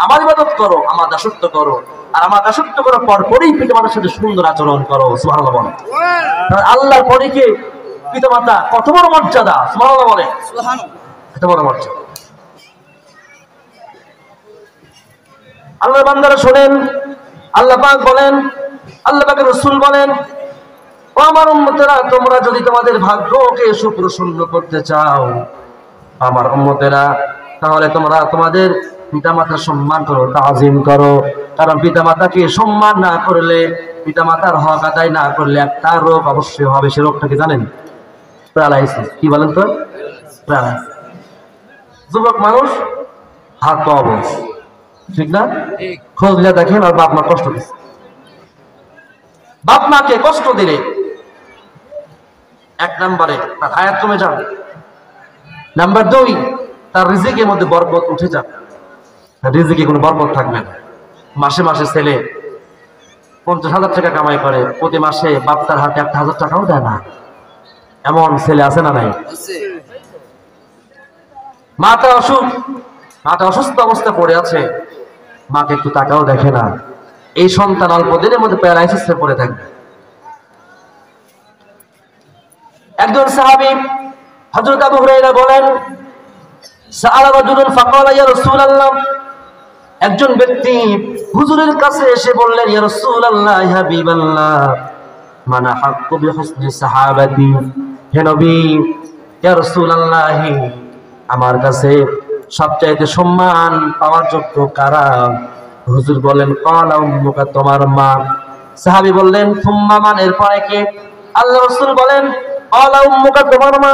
Speaker 1: আমার ইবাদত করো, আমার দাসত্ব করো, আর আমার দাসত্ব করার পরই পিতামাতার সাথে সুন্দর আচরণ করো। সুবহানাল্লাহ বলে। আল্লাহর পরে কে? পিতামাতা। কত বড় মর্যাদা! সুবহানাল্লাহ বলে। কত বড় মর্যাদা! আল্লাহর বান্দারা শোনেন, আল্লাহ পাক বলেন, আল্লাহ পাকের রাসূল বলেন, ও আমার উম্মতেরা, তোমরা যদি তোমাদের ভাগ্যকে সুপ্রসন্ন করতে চাও আমার উম্মতেরা, তাহলে তোমরা তোমাদের পিতামাতার সম্মান করো, তাজিম করো। কারণ পিতামাতাকে সম্মান না করলে, পিতামাতার হক আদায় না করলে একটা রোগ অবশ্যই হবে। সে রোগটা কি জানেন? প্যারালাইসিস। কি বলেন তো? প্যারালাইসিস। যুবক মানুষ, হাত পা অবশ, ঠিক না? খোঁজ নিয়ে দেখেন, আর বাপ মা কষ্ট দিচ্ছে। বাপ মাকে কষ্ট দিলে এক নম্বরে তার হায়াত কমে যাবে, নাম্বার 2 তার রিজিকের মধ্যে বরকত উঠে যাবে, রিজিকে কোনো বরকত থাকবে না। মাসে মাসে ছেলে 50,000 টাকা কামাই করে, প্রতি মাসে বাপ তার হাতে 1,000 টাকাও দেয় না। এমন ছেলে আছে না নাই? মাতা অসুস্থ অবস্থা পড়ে আছে, মাকে একটু টাকাও দেখে না। এই সন্তান অল্প দিনের মধ্যে প্যারালাইসিসে পড়ে থাকবে। একজন সাহাবী হযরত আবু হুরায়রা বলেন, সাআলা রাজুলুন ফাকালা ইয়া রাসূলুল্লাহ, একজন ব্যক্তি হুজুরের কাছে এসে বললেন, ইয়া রাসূলুল্লাহ, ইয়া হাবিবাল্লাহ, মানা হাক্কু বিহুসনি সাহাবাতি, হে নবী, ইয়া রাসূলুল্লাহ, আমার কাছে সবচাইতে সম্মান পাওয়ার যোগ্য কারা? হুজুর বলেন, ক্বালা উম্মুকা, তোমার মা। সাহাবী বললেন, সুম্মা মান, এরপরে কে? আল্লাহ রাসূল বলেন, ক্বালা উম্মুকা, তোমার মা।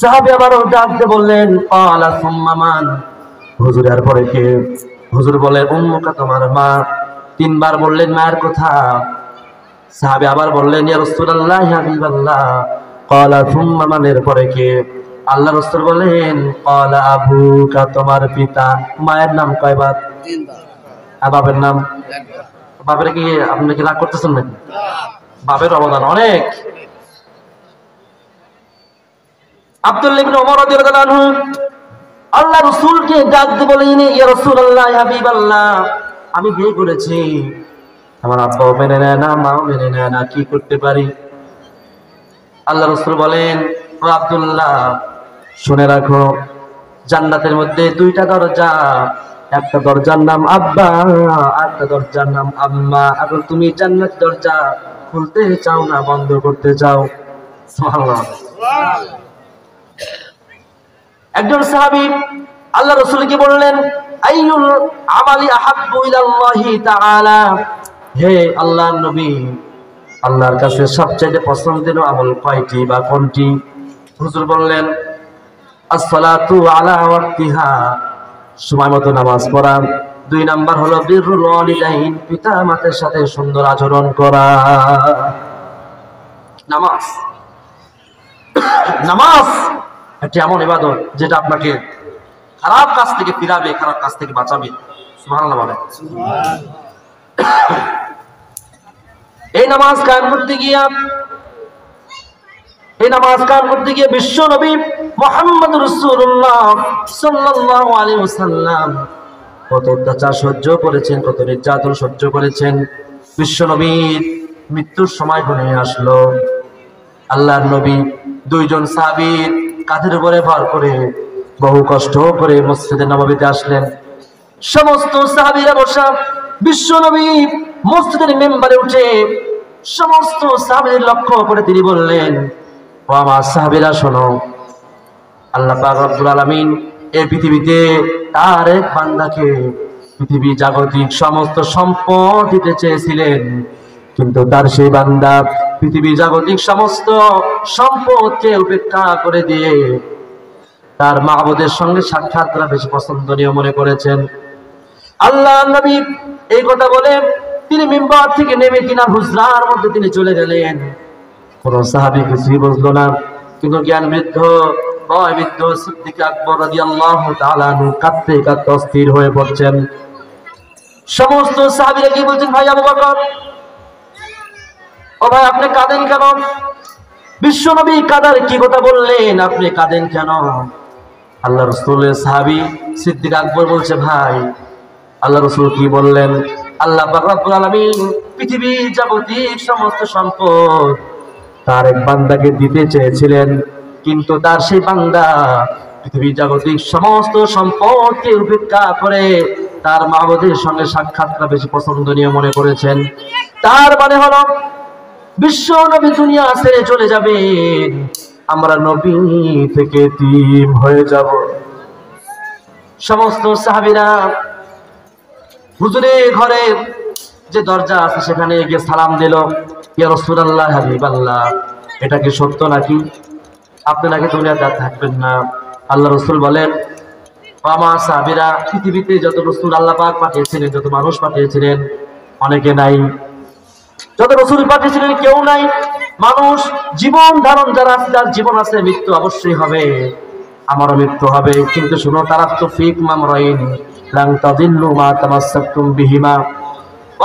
Speaker 1: সাহাবী আবারও ডাকতে বললেন, ক্বালা সুম্মা মান, হুজুর এরপরে কে? হুজুর বলেন, উম্মুকা, তোমার মা। 3 বার বললেন মায়ের কথা। সাহাবী আবার বললেন, ইয়া রাসূলুল্লাহ, ইয়া হাবিবাল্লাহ, ক্বালা সুম্মা মান, এরপরে কে? আল্লাহ রাসূল বলেন, ক্বালা আবুকা, তোমার পিতা। মায়ের নাম কয়বার?
Speaker 2: 3 বার।
Speaker 1: আর বাবার নাম? 1 বার। বাবার কি আপনি কি রাগ করতেছেন নাকি? বাবার অবদান অনেক। আব্দুল্লাহ ইবনে ওমর রাদিয়াল্লাহু আনহু আল্লাহ রাসূলকে ডাক দিয়ে বলেন, ইয়া রাসূলুল্লাহ, ইয়া হাবিবাল্লাহ, আমি বিয়ে করেছি, আমার আব্বাও মেনে নেয় না, মাও মেনে নেয় না, কি করতে পারি? আল্লাহ রাসূল বলেন, ও আব্দুল্লাহ, শুনে রাখো, জান্নাতের মধ্যে 2টা দরজা, একটা দরজার নাম আব্বা, আরেকটা দরজার নাম আম্মা। এখন তুমি জান্নাত দরজা খুলতে চাও না বন্ধ করতে চাও? সুবহানাল্লাহ। একজন সাহাবী আল্লাহ রাসূলকে বললেন, আইয়ুল আমালি আহাব্বু ইলাল্লাহি তাআলা, হে আল্লাহর নবী, আল্লাহর কাছে সবচেয়ে পছন্দের আমল কয়টি বা কোনটি? হুজুর বললেন, as-salatu ala waqtiha, সময় মতো নামাজ পড়া। 2 নাম্বার হলো বিররুল ওয়ালিদাইন, পিতা মাতার সাথে সুন্দর আচরণ করা। নামাজ একটা এমন ইবাদত যেটা আপনাকে খারাপ কাজ থেকে ফিরাবে, খারাপ কাজ থেকে বাঁচাবে। সুবহানাল্লাহ বলে। এই নামাজ কায়েম করতে গিয়ে বিশ্ব নবী মুহাম্মদ রাসূলুল্লাহ সাল্লাল্লাহু আলাইহি ওয়াসাল্লাম কত অত্যাচার সহ্য করেছেন, কত নির্যাতন সহ্য করেছেন। বিশ্ব নবীর মৃত্যুর সময় ঘনিয়ে আসলো। আল্লাহর নবী 2 জন সাহাবীর কাঁধের উপরে ভর করে বহু কষ্ট করে মসজিদে নববীতে আসলেন। সমস্ত সাহাবীরা বসা, বিশ্ব নবী মসজিদের মেম্বারে উঠে সমস্ত সাহাবীদের লক্ষ্য করে তিনি বললেন, ও আমার সাহাবীরা শোনো, আল্লাহ পাক রব্বুল আলামিন এই পৃথিবীতে তার এক বান্দাকে পৃথিবী জাগতিক সমস্ত সম্পদ দিতে চেয়েছিলেন, কিন্তু তার সেই বান্দা পৃথিবী জাগতিক সমস্ত সম্পদকে উপেক্ষা করে দিয়ে তার মাহবুদের সঙ্গে সাক্ষাৎ করা বেশি পছন্দনীয় মনে করেছেন। আল্লাহ নবী এই কথা বলে তিনি মিম্বার থেকে নেমে তিনার হুজরার মধ্যে তিনি চলে গেলেন। কোন সাহাবী কিছুই বুঝলো না, কিন্তু জ্ঞান বৃদ্ধ বয় বৃদ্ধ সিদ্দিক আকবর রাদিয়াল্লাহু তাআলা আনহু কাঁদতে কাঁদতে অস্থির হয়ে পড়ছেন। সমস্ত সাহাবীরা কি বলছেন, ভাই আবু বকর, ও ভাই আপনি কাঁদেন কেন? বিশ্ব নবী কাঁদার কি কথা বললেন, আপনি কাঁদেন কেন? আল্লাহ রাসূলের সাহাবী সিদ্দিক আকবর বলছে, ভাই আল্লাহ রাসূল কি বললেন? আল্লাহ পাক রব্বুল আলামিন পৃথিবীর যাবতীয় সমস্ত সম্পদ তার এক বান্দাকে দিতে চেয়েছিলেন, কিন্তু তার সেই বান্দা পৃথিবীর জাগতিক সমস্ত সম্পদকে উপেক্ষা করে তার মাবুদের সঙ্গে সাক্ষাৎটা বেশি পছন্দনীয় মনে করেছেন। তার মানে হলো বিশ্ব নবী দুনিয়া ছেড়ে চলে যাবেন, আমরা নবী থেকে এতিম হয়ে যাব। সমস্ত সাহাবীরা হুজুরের ঘরে যে দরজা আছে সেখানে গিয়ে সালাম দিল, ইয়া রাসূলুল্লাহ হাবিবাল্লাহ, এটা কি সত্য নাকি আপনি নাকি দুনিয়াতে থাকবেন না? আল্লাহ রাসূল বলেন, আমার সাহাবীরা, পৃথিবীতে যত রাসূল আল্লাহ পাক পাঠিয়েছিলেন, যত মানুষ পাঠিয়েছিলেন, অনেকে নাই। যত রাসূল পাঠিয়েছিলেন কেউ নাই। মানুষ জীবন ধারণ যারা আছে, যার জীবন আছে, মৃত্যু অবশ্যই হবে, আমারও মৃত্যু হবে। কিন্তু শুনো, তারাক্তু ফীকুম আমরাইন লান তাদিল্লু মা তামাসসাকতুম বিহিমা।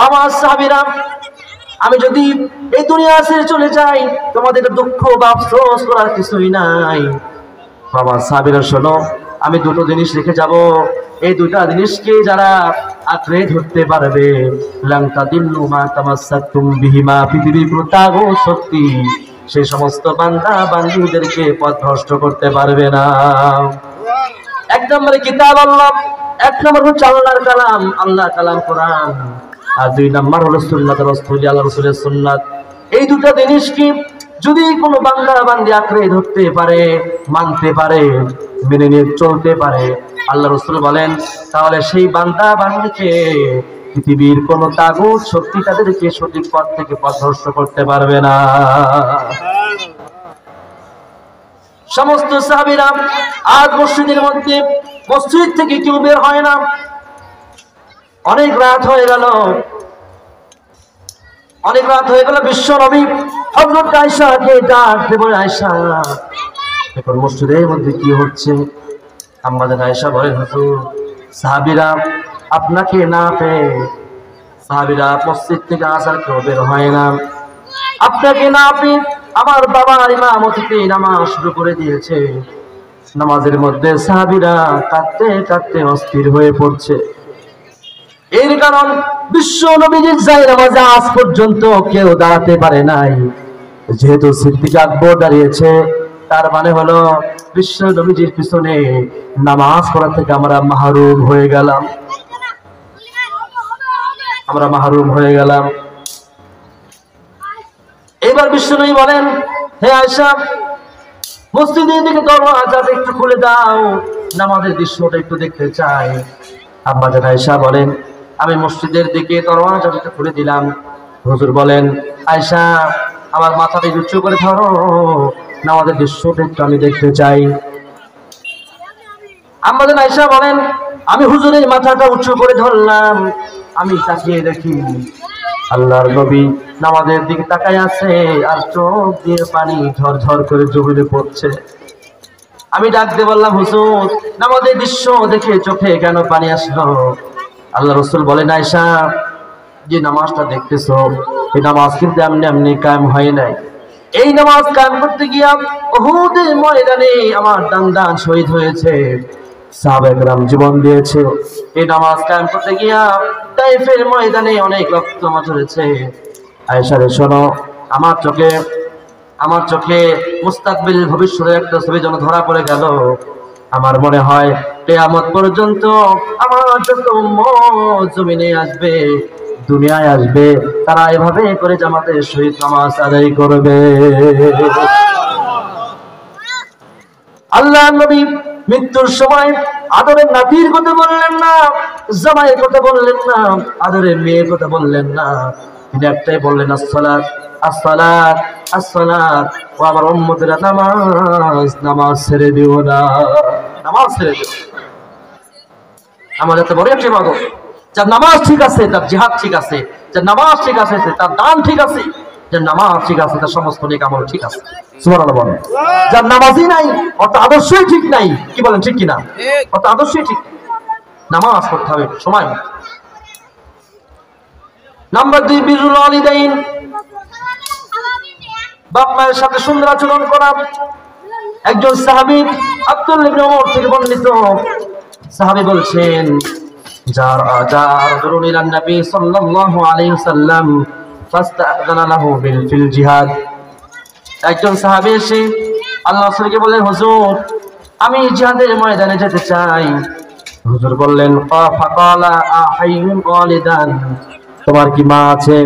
Speaker 1: আমার সাহাবীরা, আমি যদি এই দুনিয়া ছেড়ে চলে যাই, তোমাদের দুঃখ বা আফসোস করার কিছুই নাই। বাবা সাহাবীরা শোনো, আমি দুটো জিনিস রেখে যাব, এই দুটা জিনিসকে যারা আঁকড়ে ধরতে পারবে, লান তাদিল্লু মা তামাসসাকতুম বিহিমা, পৃথিবীর কোনো তাগুত শক্তি সেই সমস্ত বান্দা বান্দীদেরকে পথভ্রষ্ট করতে পারবে না। এক নম্বরে কিতাব আল্লাহ, এক নম্বর হচ্ছে আল্লাহর কালাম, আল্লাহ কালাম কোরআন, আর দুই নম্বর হলো সুন্নাত রাসূল, আল্লাহ রাসূলের সুন্নাত। এই দুটো জিনিস কি যদি কোনো বান্দা বান্দি আঁকড়ে ধরতে পারে, মানতে পারে, মেনে নিয়ে চলতে পারে, আল্লাহ রাসূল বলেন, তাহলে সেই বান্দা বান্দিকে পৃথিবীর কোন তাগুত শক্তি তাদেরকে সঠিক পথ থেকে পথভ্রষ্ট করতে পারবে না। সমস্ত সাহাবীরা আজ মসজিদের মধ্যে, মসজিদ থেকে কেউ বের হয় না। অনেক রাত হয়ে গেল, অনেক রাত হয়ে গেল। বিশ্ব নবী হযরত আয়েশাকে ডাকতে বলে, আয়েশা, এখন মসজিদের মধ্যে কি হচ্ছে? আমাদের আয়েশা বলেন, হুজুর, সাহাবীরা আপনাকে না পেয়ে, সাহাবীরা মসজিদ থেকে আসার কেউ বের হয় না। আপনাকে না পেয়ে আমার বাবার ইমামতিতে নামাজ শুরু করে দিয়েছে। নামাজের মধ্যে সাহাবীরা কাঁদতে কাঁদতে অস্থির হয়ে পড়ছে। এর কারণ বিশ্ব নবীজির যায় নামাজে আজ পর্যন্ত কেউ দাঁড়াতে পারে নাই। যেহেতু সিদ্দিক আকবর দাঁড়িয়েছে, তার মানে হলো বিশ্ব নবীজির পিছনে নামাজ পড়া থেকে আমরা মাহরুম হয়ে গেলাম, আমরা মাহরুম হয়ে গেলাম। এবার বিশ্ব নবী বলেন, হে আয়েশা, মসজিদের দিকে দরওয়াজাটা একটু খুলে দাও, নামাজের দৃশ্যটা একটু দেখতে চাই। আম্মা জান আয়েশা বলেন, আমি মসজিদের দিকে দরওয়াজাটা খুলে দিলাম। হুজুর বলেন, আয়েশা, আমার মাথাটা উঁচু করে ধরো, নামাজের দৃশ্যটা একটু আমি দেখতে চাই। আম্মা জান আয়েশা বলেন, আমি হুজুরের মাথাটা উঁচু করে ধরলাম, আমি তাকিয়ে দেখি আল্লাহর নবী নামাজের দিকে তাকায় আছে, আর চোখ দিয়ে পানি ঝরঝর করে জমিনে পড়ছে। আমি ডাক দিয়ে বললাম, হুজুর, নামাজের দৃশ্য দেখে চোখে কেন পানি আসলো? আল্লাহ রাসূল বলেন, আয়েশা, যে নামাজটা দেখতেছো, এই নামাজ কিন্তু এমনি এমনি কায়েম হয় নাই। এই নামাজ কায়েম করতে গিয়া উহুদের ময়দানে আমার দান শহীদ হয়েছে, সাহাবায়ে কেরাম জীবন দিয়েছে। এই নামাজ কায়েম করতে গিয়া তাইফের ময়দানে অনেক রক্ত ঝরেছে। আয়েশা রে শোনো, আমার চোখে মুস্তাকবিল ভবিষ্যতের একটা ছবি যেন ধরা পড়ে গেল। আমার মনে হয় কিয়ামত পর্যন্ত আমার যত উম্মত জমিনে আসবে, দুনিয়ায় আসবে, তারা এভাবে করে জামাতের সহিত নামাজ আদায় করবে। আল্লাহর নবী মৃত্যুর সময় আদরের নাতির কথা বললেন না, জামাইয়ের কথা বললেন না, আদরের মেয়ের কথা বললেন না, তিনি একটাই বললেন, আসসালাত আসসালাত আসসালাত। ও আমার উম্মতেরা, নামাজ, নামাজ ছেড়ে দিও না, নামাজ ছেড়ে দিও। আমার এত বড় একটা ইবাদত, যার নামাজ ঠিক আছে তার জিহাদ ঠিক আছে, যার নামাজ ঠিক আছে তার দান ঠিক আছে, যার নামাজ ঠিক আছে তার সমস্ত নেক আমল ঠিক আছে। সুবহানাল্লাহ বলেন। যার নামাজই নাই অত আদর্শই ঠিক নাই, কি বলেন ঠিক কিনা? অত আদর্শই ঠিক। নামাজ পড়তে হবে সময়। নাম্বার 2, বিরুল ওয়ালিদাইন, বাপ মায়ের সাথে সুন্দর আচরণ করা। একজন সাহাবী আব্দুল্লাহ ইবনে ওমর থেকে বর্ণিত, সাহাবী বলছেন যার নবী সাল্লাল্লাহু আলাইহি ওয়াসাল্লাম ফাস্তাআযানা লাহু ফিল জিহাদ। একজন সাহাবী এসে আল্লাহর রাসূলকে বললেন, হুজুর আমি জিহাদের ময়দানে যেতে চাই। হুজুর বললেন, ফাকালা আহাইয়ুন ওয়ালিদান, তোমার কি মা আছে?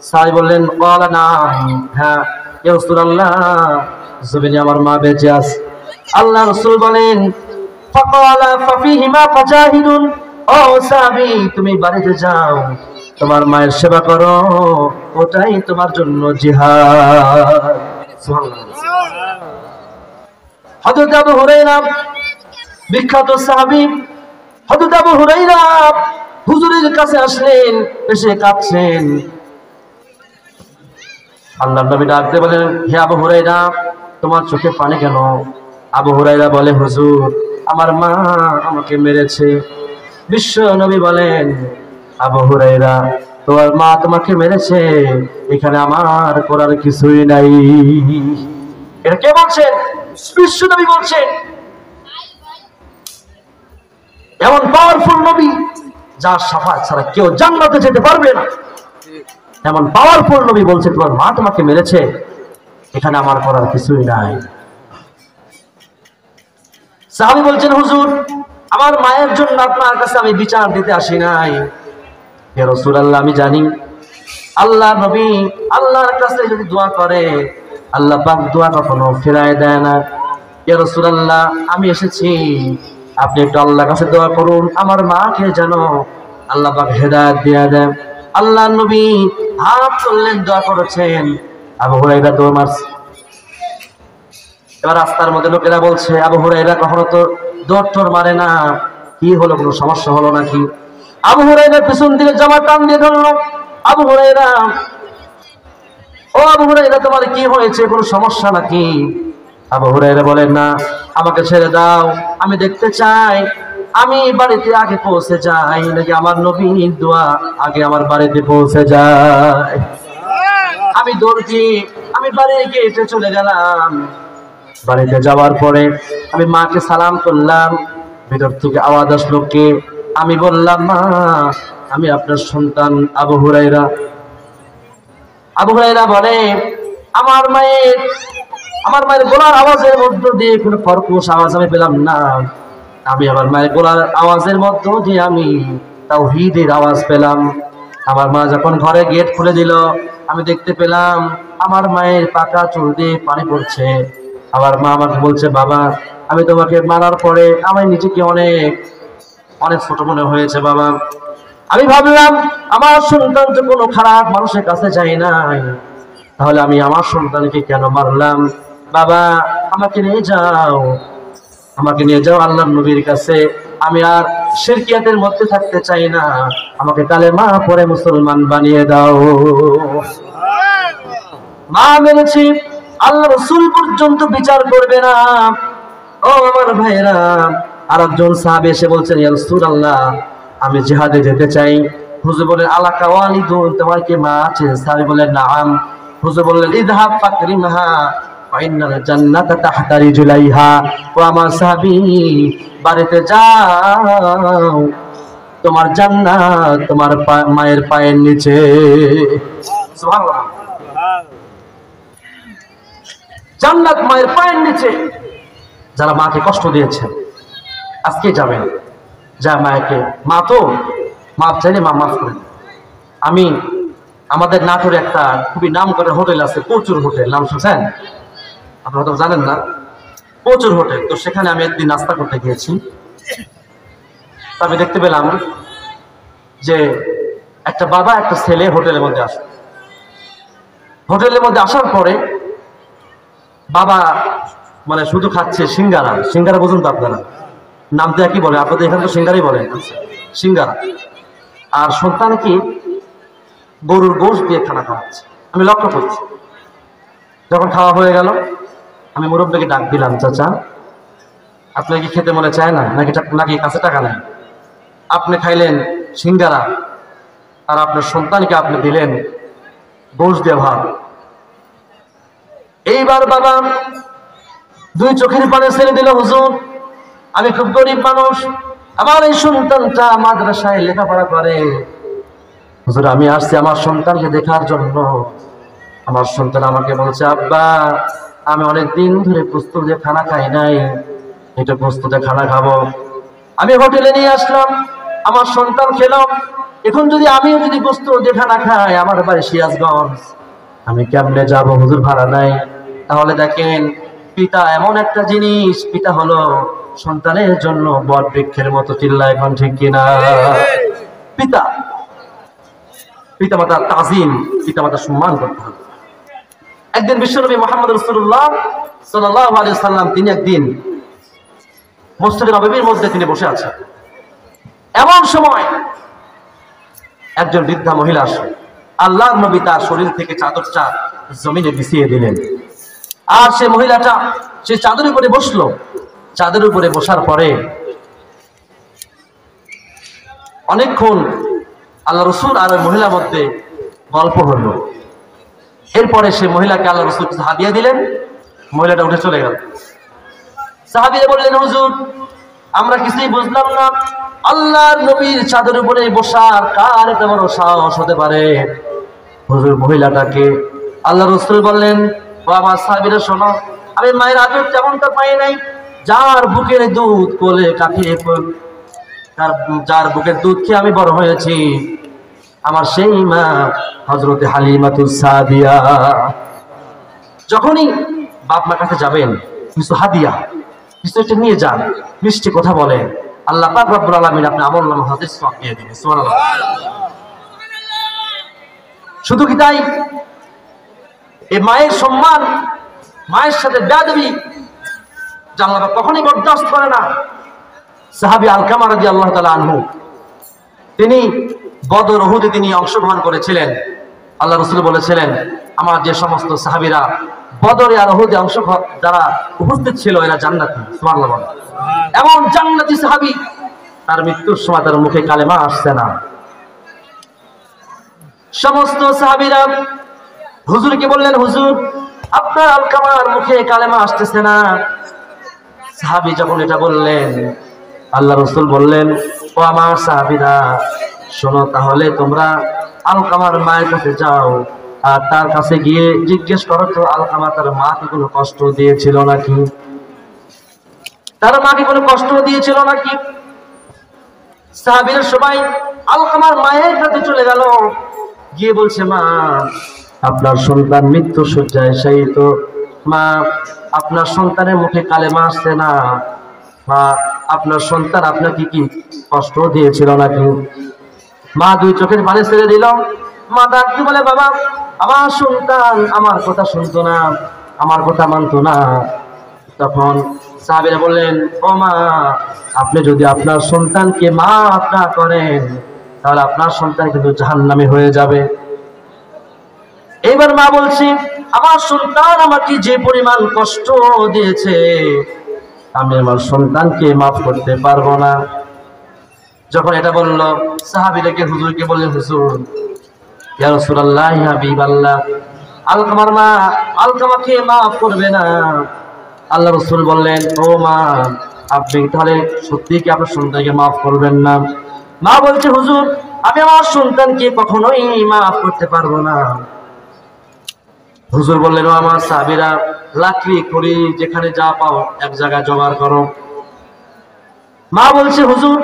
Speaker 1: সাহাবী বললেন, ক্বালা নাম, হ্যাঁ ইয়া রাসূলুল্লাহ, জমিনে আমার মা বেঁচে আছে। আল্লাহ রাসূল বলেন, ফাকালা ফাফিহিমা ফাজাহিদুন, ও সাহাবী তুমি বাড়িতে যাও, তোমার মায়ের সেবা করো, ওটাই তোমার জন্য জিহাদ। সুবহানাল্লাহ। হযরত আবু হুরায়রা বিখ্যাত সাহাবী, হযরত আবু হুরায়রা হুজুরের কাছে আসলেন, এসে কাঁদছেন। আল্লাহর নবী ডাক দিয়ে বলেন, হে আবু হুরায়রা তোমার চোখে পানি কেন? আবু হুরায়রা বলে, হুজুর আমার মা আমাকে মেরেছে। বিশ্ব নবী বলেন, আবু হুরায়রা তোমার মা তোমাকে মেরেছে, এখানে আমার করার কিছুই নাই। এটা কে বলছেন? বিশ্ব নবী বলছেন। এমন পাওয়ারফুল নবী যার শাফাআত ছাড়া কেউ জান্নাতে যেতে পারবে না, এমন পাওয়ারফুল নবী বলছে তোমার মা তোমাকে মেরেছে, এখানে আমার করার কিছুই নাই। সাহাবী বলছেন, হুজুর আমার মায়ের জন্য আপনার কাছে আমি বিচার দিতে আসি নাই। হে রাসূলুল্লাহ আমি জানি আল্লাহ নবী আল্লাহর কাছে যদি দোয়া করে আল্লাহ পাক দোয়া কখনো ফিরায় দেয় না। হে রাসূলুল্লাহ আমি এসেছি, আপনি একটু আল্লাহর কাছে দোয়া করুন আমার মাকে যেন আল্লাহ পাক হেদায়েত দিয়ে দেন। আল্লাহ নবী হাত তুললেন, দোয়া করেছেন, আবু হুরায়রা দৌড় মারছে। এবার রাস্তার মধ্যে লোকেরা বলছে, আবু হুরায়রা কখনো তো দৌড় মারে না, কি হলো, কোনো সমস্যা হলো নাকি? আবু হুরায়রা পিছন দিকে জামা টান দিয়ে ধরলো। আবু হুরায়রা, ও আবু হুরায়রা তোমার কি হয়েছে, কোনো সমস্যা নাকি? আবু হুরায়রা বলেন, না আমাকে ছেড়ে দাও, আমি দেখতে চাই আমি বাড়িতে আগে পৌঁছে যাই নাকি আমার নবীর দোয়া আগে আমার বাড়িতে পৌঁছে যায়। আমি দৌড়ছি, আমি বাড়ি গিয়ে চলে গেলাম। বাড়িতে যাওয়ার পরে আমি মাকে সালাম করলাম, ভিতর থেকে আওয়াজ আসলো কে? আমি বললাম, মা আমি আপনার সন্তান আবু হুরায়রা। আবু হুরায়রা বলে, আমার মায়ের গলার আওয়াজের মধ্য দিয়ে কোনো কর্কশ আওয়াজ আমি পেলাম না, আমি আমার মায়ের গলার আওয়াজের মধ্য দিয়ে আমি তাওহীদের আওয়াজ পেলাম। আমার মা যখন ঘরে গেট খুলে দিল আমি দেখতে পেলাম আমার মায়ের পাকা চুল দিয়ে পানি পড়ছে। আমার মা আমাকে বলছে, বাবা আমি তোমাকে মারার পরে আমার নিজেকে অনেক অনেক ছোট মনে হয়েছে বাবা। আমি ভাবলাম আমার সন্তান তো কোনো খারাপ মানুষের কাছে যায় নাই, তাহলে আমি আমার সন্তানকে কেন মারলাম? বাবা আমাকে নিয়ে যাও, আমাকে নিয়ে যাও আল্লাহর নবীর কাছে, আমি আর শিরকিয়াতের মধ্যে থাকতে চাই না, আমাকে কালেমা পড়ে মুসলমান বানিয়ে দাও। মা মেরেছি, আল্লাহ রাসূল পর্যন্ত বিচার করবে না। ও আমার ভাইরা, আরেকজন সাহাবী এসে বলছেন, ইয়া রাসূলুল্লাহ আমি জিহাদে যেতে চাই। হুজুর বলেন, আলাকা ওয়ালিদুন, তোমার কি মা আছে? সাহাবী বলেন, নাআম। হুজুর বললেন, ইযহাব ফাকরিমহা ফাইন্নাল জান্নাতা তাহতা রিজলাইহা। ও আমার সাহাবী বাড়িতে যাও, তোমার জান্নাত তোমার মায়ের পায়ের নিচে। সুবহানাল্লাহ, জান্নাত মায়ের পায়ের নিচে। যারা মাকে কষ্ট দিয়েছে আজকে যাবেন, যা মাকে, মা তো মাপ চাইলে মা মাফ করেন। আমি আমাদের নাটোরে একটা খুবই নাম করা হোটেল আছে, প্রচুর হোটেল, নাম শুনছেন? আপনারা তো জানেন না, প্রচুর হোটেল। তো সেখানে আমি একদিন নাস্তা করতে গিয়েছি, আমি দেখতে পেলাম যে একটা বাবা একটা ছেলে হোটেলের মধ্যে আসে। হোটেলের মধ্যে আসার পরে বাবা মানে শুধু খাচ্ছে সিঙ্গারা। সিঙ্গারা বুঝুন তো আপনারা, নাম তো একই বলে, আপনাদের এখানে তো সিঙ্গারাই বলেন, সিঙ্গারা। আর সন্তান কি গরুর গোশত দিয়ে খানা খাওয়াচ্ছে। আমি লক্ষ্য করছি, যখন খাওয়া হয়ে গেল আমি মুরব্বীকে ডাক দিলাম, চাচা আপনার কি খেতে মনে চায় না, নাকি কাছে টাকা নেই? আপনি খাইলেন সিঙ্গারা আর আপনার সন্তানকে আপনি দিলেন গোশত দিয়ে ভাত। এইবার বাবা দুই চোখের পানি ছেড়ে দিল, হুজুর আমি খুব গরিব মানুষ, আমার এই সন্তানটা মাদ্রাসায় লেখাপড়া করে, হুজুর আমি আসছি আমার সন্তানকে দেখার জন্য। আমার সন্তান আমাকে বলছে, আব্বা আমি অনেক দিন ধরে প্রস্তুত দিয়ে খানা খাই নাই, এটা প্রস্তুতে খানা খাবো। আমি হোটেলে নিয়ে আসলাম, আমার সন্তান খেলাম। এখন যদি আমিও যদি প্রস্তুত দিয়ে খানা খাই, আমার বাড়ি সিরাজগঞ্জ, আমি কেমনে যাব, হুজুর ভাড়া নাই। তাহলে দেখেন পিতা এমন একটা জিনিস, পিতা হলো সন্তানের জন্য বট বৃক্ষের মতো। চিল্লা এখন ঠিক কিনা? পিতা, পিতামাতার তাজিম, পিতামাতার সম্মান করতে হবে। একদিন বিশ্বনবী মুহাম্মদ রাসূলুল্লাহ সাল্লাল্লাহু আলাইহি ওয়াসাল্লাম তিনি একদিন মসজিদে নববীর মধ্যে তিনি বসে আছেন। এমন সময় একজন বৃদ্ধা মহিলা আসে। আল্লাহর নবী তার শরীর থেকে চাদরটা জমিনে বিছিয়ে দিলেন, আর সে মহিলাটা সে চাদরের উপরে বসলো। চাদরের উপরে বসার পরে অনেকক্ষণ আল্লাহ রাসূল আর ওই মহিলার মধ্যে গল্প হলো। এরপরে সে মহিলাকে আল্লাহ রাসূল কিছু হাদিয়া দিলেন, মহিলাটা উঠে চলে গেল। সাহাবীরা বললেন, হুজুর আমরা কিছুই বুঝলাম না, আল্লাহর নবীর চাদরের উপরে বসার কার এত বড় সাহস হতে পারে? হুজুর মহিলাটাকে আল্লাহ রাসূল বললেন, ও আমার সাহাবীরা শোনো, আমি মায়ের আদর তেমনটা পাই নাই, যার বুকের দুধ কোলে কাটিয়ে যার বুকের দুধ খেয়ে আমি বড় হয়েছি, আমার সেই মা হযরতে হালিমাতুস সাদিয়া। যখনই বাপ মার কাছে যাবেন কিছু হাদিয়া কিছু একটা নিয়ে যান, মিষ্টি কথা বলেন, আল্লাহ পাক রব্বুল আলামিন আপনি আমল নামা হাদিস সওয়াব দিয়ে দিবেন। সুবহানাল্লাহ। শুধু কি তাই, এই মায়ের সম্মান, মায়ের সাথে বেয়াদবি আল্লাহ কখনই বরদাস্ত করে না। সাহাবী আলকামা রাদিয়াল্লাহু তাআলা আনহু তিনি বদর উহুদে তিনি অংশগ্রহণ করেছিলেন। আল্লাহ রাসূল বলেছিলেন, আমার যে সমস্ত সাহাবীরা বদরে আর উহুদে যারা উপস্থিত ছিল এরা জান্নাতি। সুবহানাল্লাহ। এমন জান্নাতি সাহাবী, তার মৃত্যুর সময় তার মুখে কালেমা আসছে না। সমস্ত সাহাবীরা হুজুরকে বললেন, হুজুর আপনার আলকামার মুখে কালেমা আসতেছে না। সাহাবী যখন এটা বললেন, আল্লাহ রাসূল বললেন, ও আমার সাহাবীরা শোনো, তাহলে তোমরা আলকামার মায়ের কাছে যাও আর তার কাছে গিয়ে জিজ্ঞেস করো তো আলকামা তার মাকে কোনো কষ্ট দিয়েছিল নাকি, তার মাকে কোনো কষ্ট দিয়েছিল নাকি। সাহাবীরা সবাই আলকামার মায়ের কাছে চলে গেল, গিয়ে বলছে, মা আপনার সন্তান মৃত্যু শয্যায় শায়িত, মা আপনার সন্তানের মুখে কালেমা আসছে না, মা আপনার সন্তান আপনাকে কি কষ্ট দিয়েছিল নাকি? মা দুই চোখের পানি ছেড়ে দিল। মা ডাকতে বলে, বাবা আমার সন্তান আমার কথা শুনতো না, আমার কথা মানতো না। তখন সাহাবীরা বললেন, ও মা আপনি যদি আপনার সন্তানকে মাফ না করেন তাহলে আপনার সন্তান কিন্তু জাহান্নামী হয়ে যাবে। এবার মা বলছি, আমার সন্তান আমাকে যে পরিমাণ কষ্ট দিয়েছে আমি আমার সন্তানকে মাফ করতে পারবো না। যখন এটা বলল সাহাবীদেরকে হুজুরকে বললেন, হুজুর ইয়া রাসূলুল্লাহ ইয়া হাবিবাল্লাহ, আলকামার মা আলকামাকে মাফ করবে না। আল্লাহ রাসূল বললেন, ও মা আপনি তাহলে সত্যি কি আপনার সন্তানকে মাফ করবেন না? মা বলছে, হুজুর আমি আমার সন্তানকে কখনোই মাফ করতে পারবো না। হুজুর বললেন, ও আমার সাহাবীরা লাকড়ি খড়ি যেখানে যা পাও এক জায়গায় জোগাড় করো। মা বলছে, হুজুর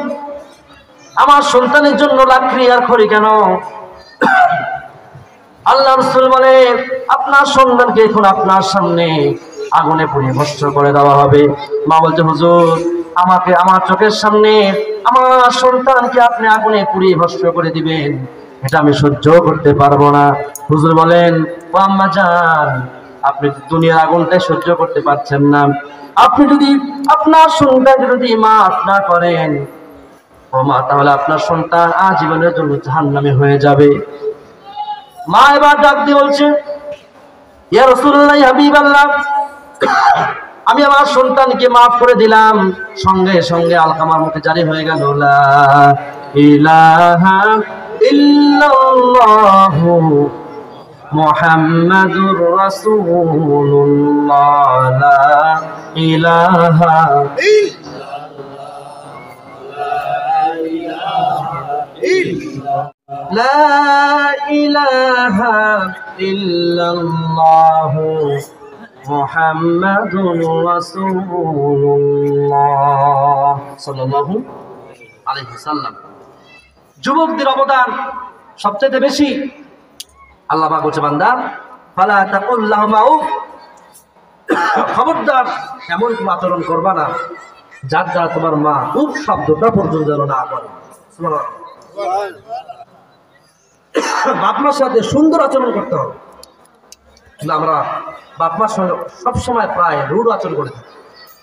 Speaker 1: আমার সন্তানের জন্য লাকড়ি আর খড়ি কেন? আল্লাহ রাসূল বলে, আপনার সন্তানকে এখন আপনার সামনে আগুনে পুড়িয়ে ভস্ম করে দেওয়া হবে। মা বলছে, হুজুর আমাকে আমার চোখের সামনে আমার সন্তানকে আপনি আগুনে পুড়িয়ে ভস্ম করে দিবেন, এটা আমি সহ্য করতে পারবো না। হুজুর বলেন, ও আম্মা জান আপনি দুনিয়ার আগুনটাই সহ্য করতে পারছেন না, আপনি যদি আপনার সন্তানকে যদি মাফ না করেন ও মা, তাহলে আপনার সন্তান আজীবনের জন্য জাহান্নামে হয়ে যাবে। মা এবার ডাক দিয়ে বলছে, ইয়া রাসূলুল্লাহ, ইয়া হাবিবাল্লাহ, আমি আমার সন্তানকে মাফ করে দিলাম। সঙ্গে সঙ্গে আলকামার মুখে জারি হয়ে গেল, লা ইলাহা ইল্লাল্লাহু মুহাম্মাদুর রাসূলুল্লাহ, লা ইলাহা লা ইলাহা ইল্লাল্লাহু মুহাম্মাদুর রাসূলুল্লাহ সাল্লাল্লাহু আলাইহি ওয়াসাল্লাম। যুবকদের অবদান সবচেয়ে বেশি। আল্লাহ পাক বলছে, বান্দা ফালা তাকুল লাহুমা উফ, খবরদার এমন কোনো আচরণ করবা না যার দ্বারা তোমার মা উফ শব্দটা পর্যন্ত যেন না করে। সুবহানাল্লাহ। বাপ মার সাথে সুন্দর আচরণ করতে হবে। কিন্তু আমরা বাপ মার সঙ্গে সবসময় প্রায় রূঢ় আচরণ করে থাকি,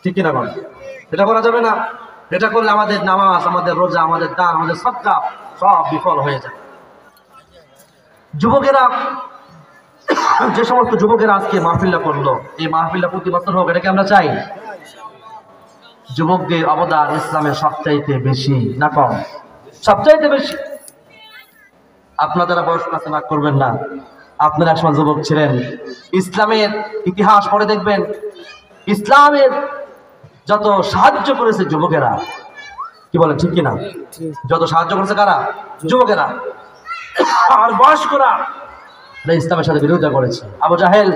Speaker 1: ঠিক কিনা বল? এটা করা যাবে না। এটা করলে আমাদের নামাজ, আমাদের রোজা, আমাদের দান, আমাদের সাদকা সব বিফল হয়ে যায়। যুবকেরা, যে সমস্ত যুবকেরা আজকে মাহফিলটা করলো, এই মাহফিলটা প্রতি বছর হোক, এটাকে আমরা চাই। যুবকদের অবদান ইসলামের সবচাইতে বেশি না কম? সবচাইতে বেশি। আপনারা বয়স কাছে না করবেন না, আপনারা একসময় যুবক ছিলেন। ইসলামের ইতিহাস পড়ে দেখবেন, ইসলামের যত সাহায্য করেছে যুবকেরা, কি বলেন ঠিক কিনা? যত সাহায্য করেছে কারা? যুবকেরা। আর বয়স্করা ইসলামের সাথে বিরোধিতা করেছে। আবু জাহেল,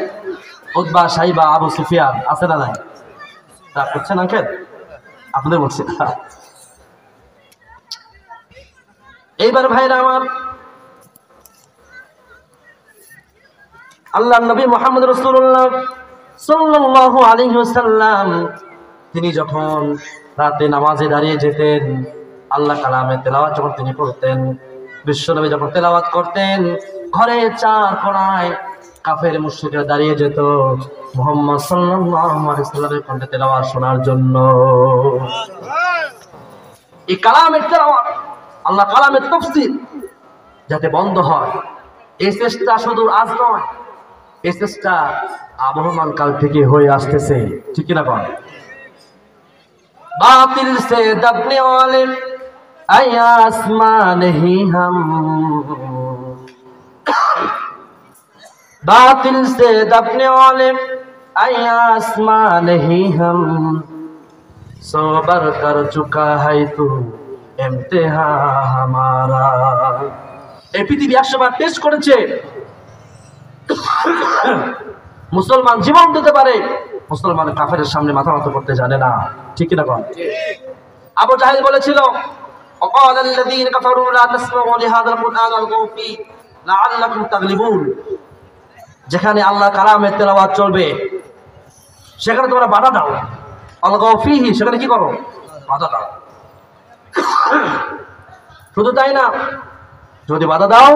Speaker 1: উতবা, সাইবা, আবু সুফিয়ান আছে না নাই? তা করছেন আঙ্কেল? আপনাদের বলছি। এইবার ভাইরা আমার, আল্লাহ নবী মুহাম্মদ রাসূলুল্লাহ সাল্লাল্লাহু আলাইহি ওয়াসাল্লাম তিনি যখন রাতে নামাজে দাঁড়িয়ে যেতেন, আল্লাহ কালামে তেলাওয়াত যখন তিনি করতেন, বিশ্বনবী যখন তেলাওয়াত করতেন, ঘরে চার কোণায় কাফের মুশরিকরা দাঁড়িয়ে যেত মুহাম্মদ সাল্লাল্লাহু আলাইহি ওয়াসাল্লামের কণ্ঠে তেলাওয়াত শোনার জন্য। এই কালামের তেলাওয়াত, আল্লাহ কালামের তাফসীর যাতে বন্ধ হয়, এই চেষ্টা শুধু আজ নয়, এই চেষ্টা আবহমান কাল থেকে হয়ে আসতেছে, ঠিক কিনা বল? बातिल से दबने वाले आया आसमां नहीं हम, बातिल से दबने वाले आया आसमां नहीं हम, सोबर कर चुका है तू इम्तिहा हमारा। এই পৃথিবী 100 বার টেস্ট করেছে, মুসলমান জীবন দিতে পারে, মুসলমান কাফেরের সামনে মাথা নত করতে জানে না, ঠিক কিনা বল? আবু জাহেল বলেছিল, وقال الذين كفروا لا تسمعوا لهذا القرآن والغوا فيه لعلكم تغلبون। যেখানে আল্লাহর কালামের তেলাওয়াত চলবে সেখানে তোমরা বাধা দাও, আলগাও ফিহি, সেখানে কি করো? বাধা দাও। শুধু তাই না, যদি বাধা দাও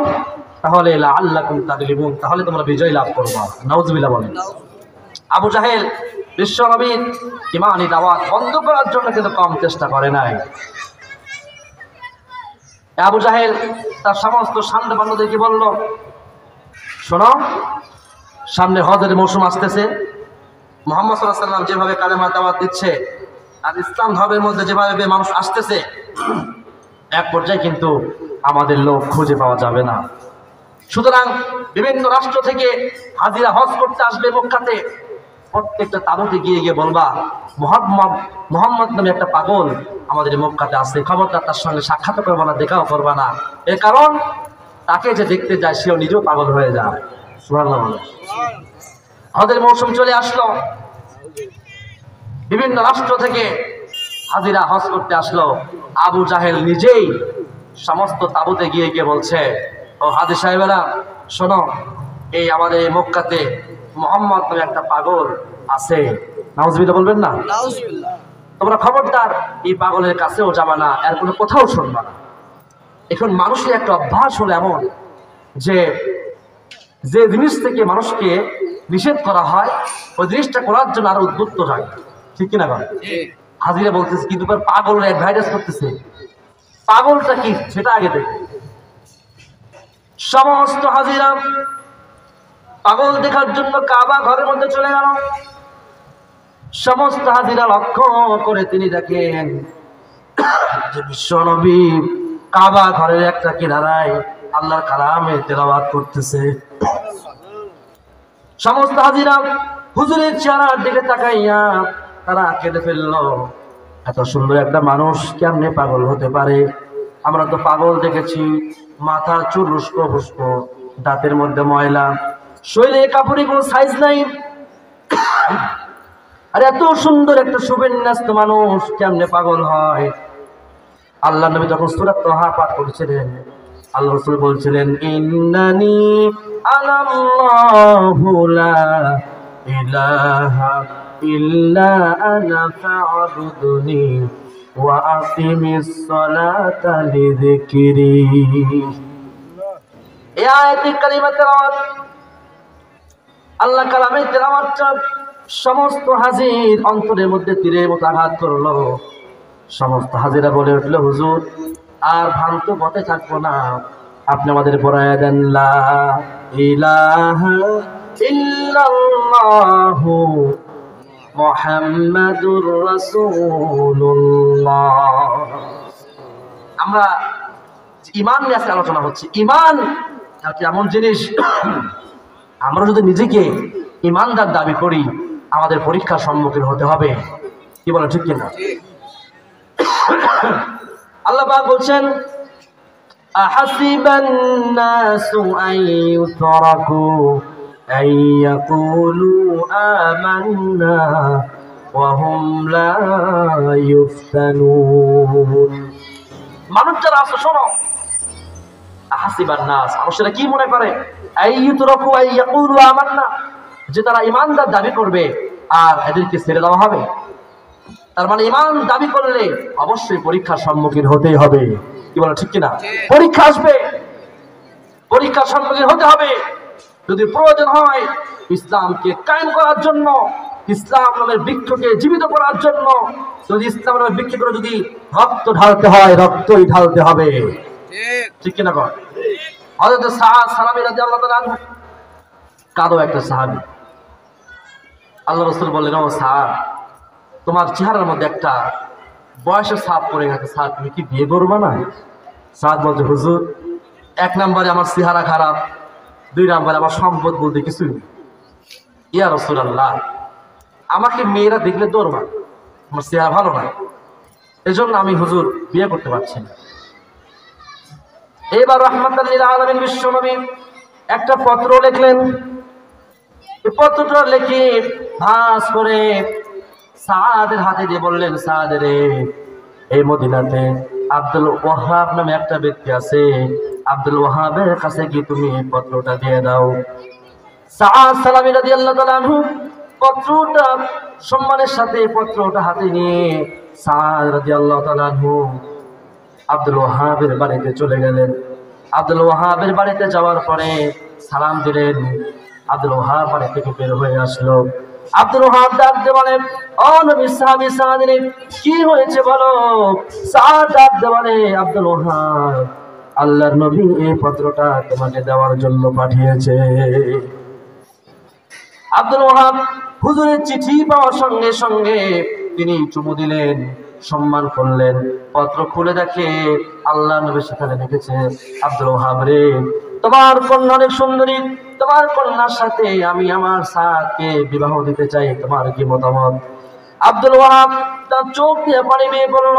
Speaker 1: তাহলে লাআল্লাকুম তাগলিবুন, তাহলে তোমরা বিজয় লাভ করবা। নাউজুবিল্লাহ বলেন। আবু জাহেল বিশ্ব নবীর ঈমানি দাওয়াত বন্ধ করার জন্য কিন্তু কম চেষ্টা করে নাই। আবু জাহেল তার সমস্ত সামনে বান্ধবদেরকে বলল, শোনো, সামনে হজের মৌসুম আসতেছে, মুহাম্মদ সাল্লাল্লাহু আলাইহি ওয়াসাল্লাম যেভাবে কালেমার দাওয়াত দিচ্ছে আর ইসলাম ধর্মের মধ্যে যেভাবে মানুষ আসতেছে, এক পর্যায়ে কিন্তু আমাদের লোক খুঁজে পাওয়া যাবে না। সুতরাং বিভিন্ন রাষ্ট্র থেকে হাজিরা হজ করতে আসবে মক্কাতে, প্রত্যেকটা তাবুতে গিয়ে গিয়ে বলবা মোহাম্মদ নামে একটা পাগল আমাদের মক্কাতে আসছে, খবরদার তার সঙ্গে সাক্ষাৎ করবা না, দেখাও করবা না। এর কারণ তাকে যে দেখতে যায় সেও নিজেও পাগল হয়ে যায়। সুবহানাল্লাহ। হজের মৌসুম চলে আসলো, বিভিন্ন রাষ্ট্র থেকে হাজিরা হজ করতে আসলো। আবু জাহেল নিজেই সমস্ত তাবুতে গিয়ে গিয়ে বলছে, ও হাজি সাহেবেরা শোনো, এই আমাদের এই মক্কাতে মোহাম্মদ নামে একটা পাগল আছে। নাউজুবিল্লাহ বলবেন না? তোমরা খবরদার এই পাগলের কাছেও যাবা না, এর কোনো কোথাও শুনবা না। এখন মানুষের একটা অভ্যাস হলো এমন যে যে জিনিস থেকে মানুষকে নিষেধ করা হয় ওই জিনিসটা করার জন্য আরো উদ্বুদ্ধ হয়, ঠিক কিনা? হাজিরা বলতেছে কিন্তু পাগল অ্যাডভাইস করতেছে, পাগলটা কি সেটা আগে দেখে। সমস্ত হাজিরা পাগল দেখার জন্য কাবা ঘরের মধ্যে চলে গেল। সমস্ত হাজিরা লক্ষ্য করে তিনি দেখেন যে বিশ্ব নবী কাবা ঘরের একটা কিনারায় আল্লাহর কালামে তেলাওয়াত করতেছে। সমস্ত হাজিরা হুজুরের চেহারার দিকে তাকাইয়া তারা কেঁদে ফেললো। এত সুন্দর একটা মানুষ কেমনে পাগল হতে পারে? আমরা তো পাগল দেখেছি, মাথার চুল উস্কো ফুস্কো, দাঁতের মধ্যে ময়লা, শরীরে কাপড়ে কোনো সাইজ নাই। আর এত সুন্দর একটা সুবিন্যস্ত মানুষ কেমনে পাগল হয়? আল্লাহ নবী যখন সূরা তাহা পাঠ করেছিলেন, আল্লাহ রাসূল বলছিলেন, ইন্নানি আনাল্লাহু লা ইলাহা ইল্লা আনা ফা'বুদনি ওয়া আকিমিস সালাতা লিযিকরি। এই আয়াতে কালিমা তেলাওয়াত, আল্লাহ কালামের তেলাওয়াতটা সমস্ত হাজির অন্তরের মধ্যে তীরের মতো আঘাত করলো। সমস্ত হাজিরা বলে উঠলো, হুজুর আর ভ্রান্ত পথে থাকবো না, আপনি আমাদের পড়ায়া দেন লা ইলাহা ইল্লাল্লাহু মুহাম্মাদুর রাসূলুল্লাহ। আমরা ঈমান নিয়ে আজকে আলোচনা হচ্ছে। ঈমান একটা এমন জিনিস, আমরা যদি নিজেকে ঈমানদার দাবি করি আমাদের পরীক্ষার সম্মুখীন হতে হবে। কি বলেন, ঠিক কিনা? আল্লাহ পাক বলছেন, আহাসিবান নাসু আন ইউতরাকু আন ইয়াকুলু আমান্না ওয়া হুম লা ইফতানুন। মানুষ যারা আছে, শোনো, আহাসিবান নাস, মানুষেরা কি মনে করে, আন ইউতরাকু আন ইয়াকুলু আমান্না, যে তারা ঈমানদার দাবি করবে আর এদেরকে ছেড়ে দেওয়া হবে। তার মানে ঈমান দাবি করলে অবশ্যই পরীক্ষার সম্মুখীন হতেই হবে। কি বলে, ঠিক কিনা? পরীক্ষা আসবে, পরীক্ষার সম্মুখীন হতে হবে। যদি প্রয়োজন হয় ইসলামকে কায়েম করার জন্য, ইসলাম নামের বৃক্ষকে জীবিত করার জন্য, যদি ইসলাম নামের বৃক্ষ করে যদি রক্ত ঢালতে হয়, রক্তই ঢালতে হবে। ঠিক কিনা? কর হযরত সাআদ সালামী রাদিয়াল্লাহু তাআলা আনহু, কাদো একটা সাহাবী। আল্লাহ রাসূল বললেন, ও সাআদ, তোমার চেহারার মধ্যে একটা বয়সের ছাপ পড়ে গেছে, সাদ তুমি কি বিয়ে করবা না? সাদ বলছে, হুজুর, এক নম্বরে আমার চেহারা খারাপ, দুই নম্বরে আমার সম্পদ বলতে কিছুই নেই। ইয়া রাসূলুল্লাহ, আমাকে মেয়েরা দেখলে দৌড়বা, আমার চেহারা ভালো না, এজন্য আমি হুজুর বিয়ে করতে পারছি না। এবার রাহমাতাল লিল আলামিন বিশ্ব নবী একটা পত্র লিখলেন। এই পত্রটা লিখে ভাঁজ করে সাদের হাতে দিয়ে বললেন, সাদ রে, এই মদিনাতে আব্দুল ওয়াহাব নামে একটা ব্যক্তি আছে, আব্দুল ওয়াহাবের কাছে গিয়ে তুমি এই পত্রটা দিয়ে দাও। সাআদ সালামী রাদিয়াল্লাহু তাআলা আনহু পত্রটা সম্মানের সাথে পত্রটা হাতে নিয়ে সাআদ রাদিয়াল্লাহু তাআলা আনহু আব্দুল ওয়াহাবের বাড়িতে চলে গেলেন। আব্দুল ওয়াহাবের বাড়িতে যাওয়ার পরে সালাম দিলেন। আব্দুল ওয়াহাব বাড়ি থেকে বের হয়ে আসলো। আব্দুল ওয়াহাব ডাকতে বলে, ও নবী সাহাবী সাদ রে, কি হয়েছে বলো? সাদ ডাকতে বলে, আব্দুল ওয়াহাব, আল্লাহর নবী এই পত্রটা তোমাকে দেওয়ার জন্য পাঠিয়েছে। আব্দুল ওয়াহাব হুজুরের চিঠি পাওয়ার সঙ্গে সঙ্গে তিনি চুমু দিলেন, সম্মান করলেন। পত্র খুলে দেখে আল্লাহ নবী সেখানে লিখেছে, আব্দুল ওয়াহাব রে, তোমার কন্যা অনেক সুন্দরী, তোমার কন্যার সাথে আমি আমার সাদকে বিবাহ দিতে চাই, তোমার কি মতামত? আব্দুল ওয়াহাব তার চোখ দিয়ে পানি বেয়ে পড়ল।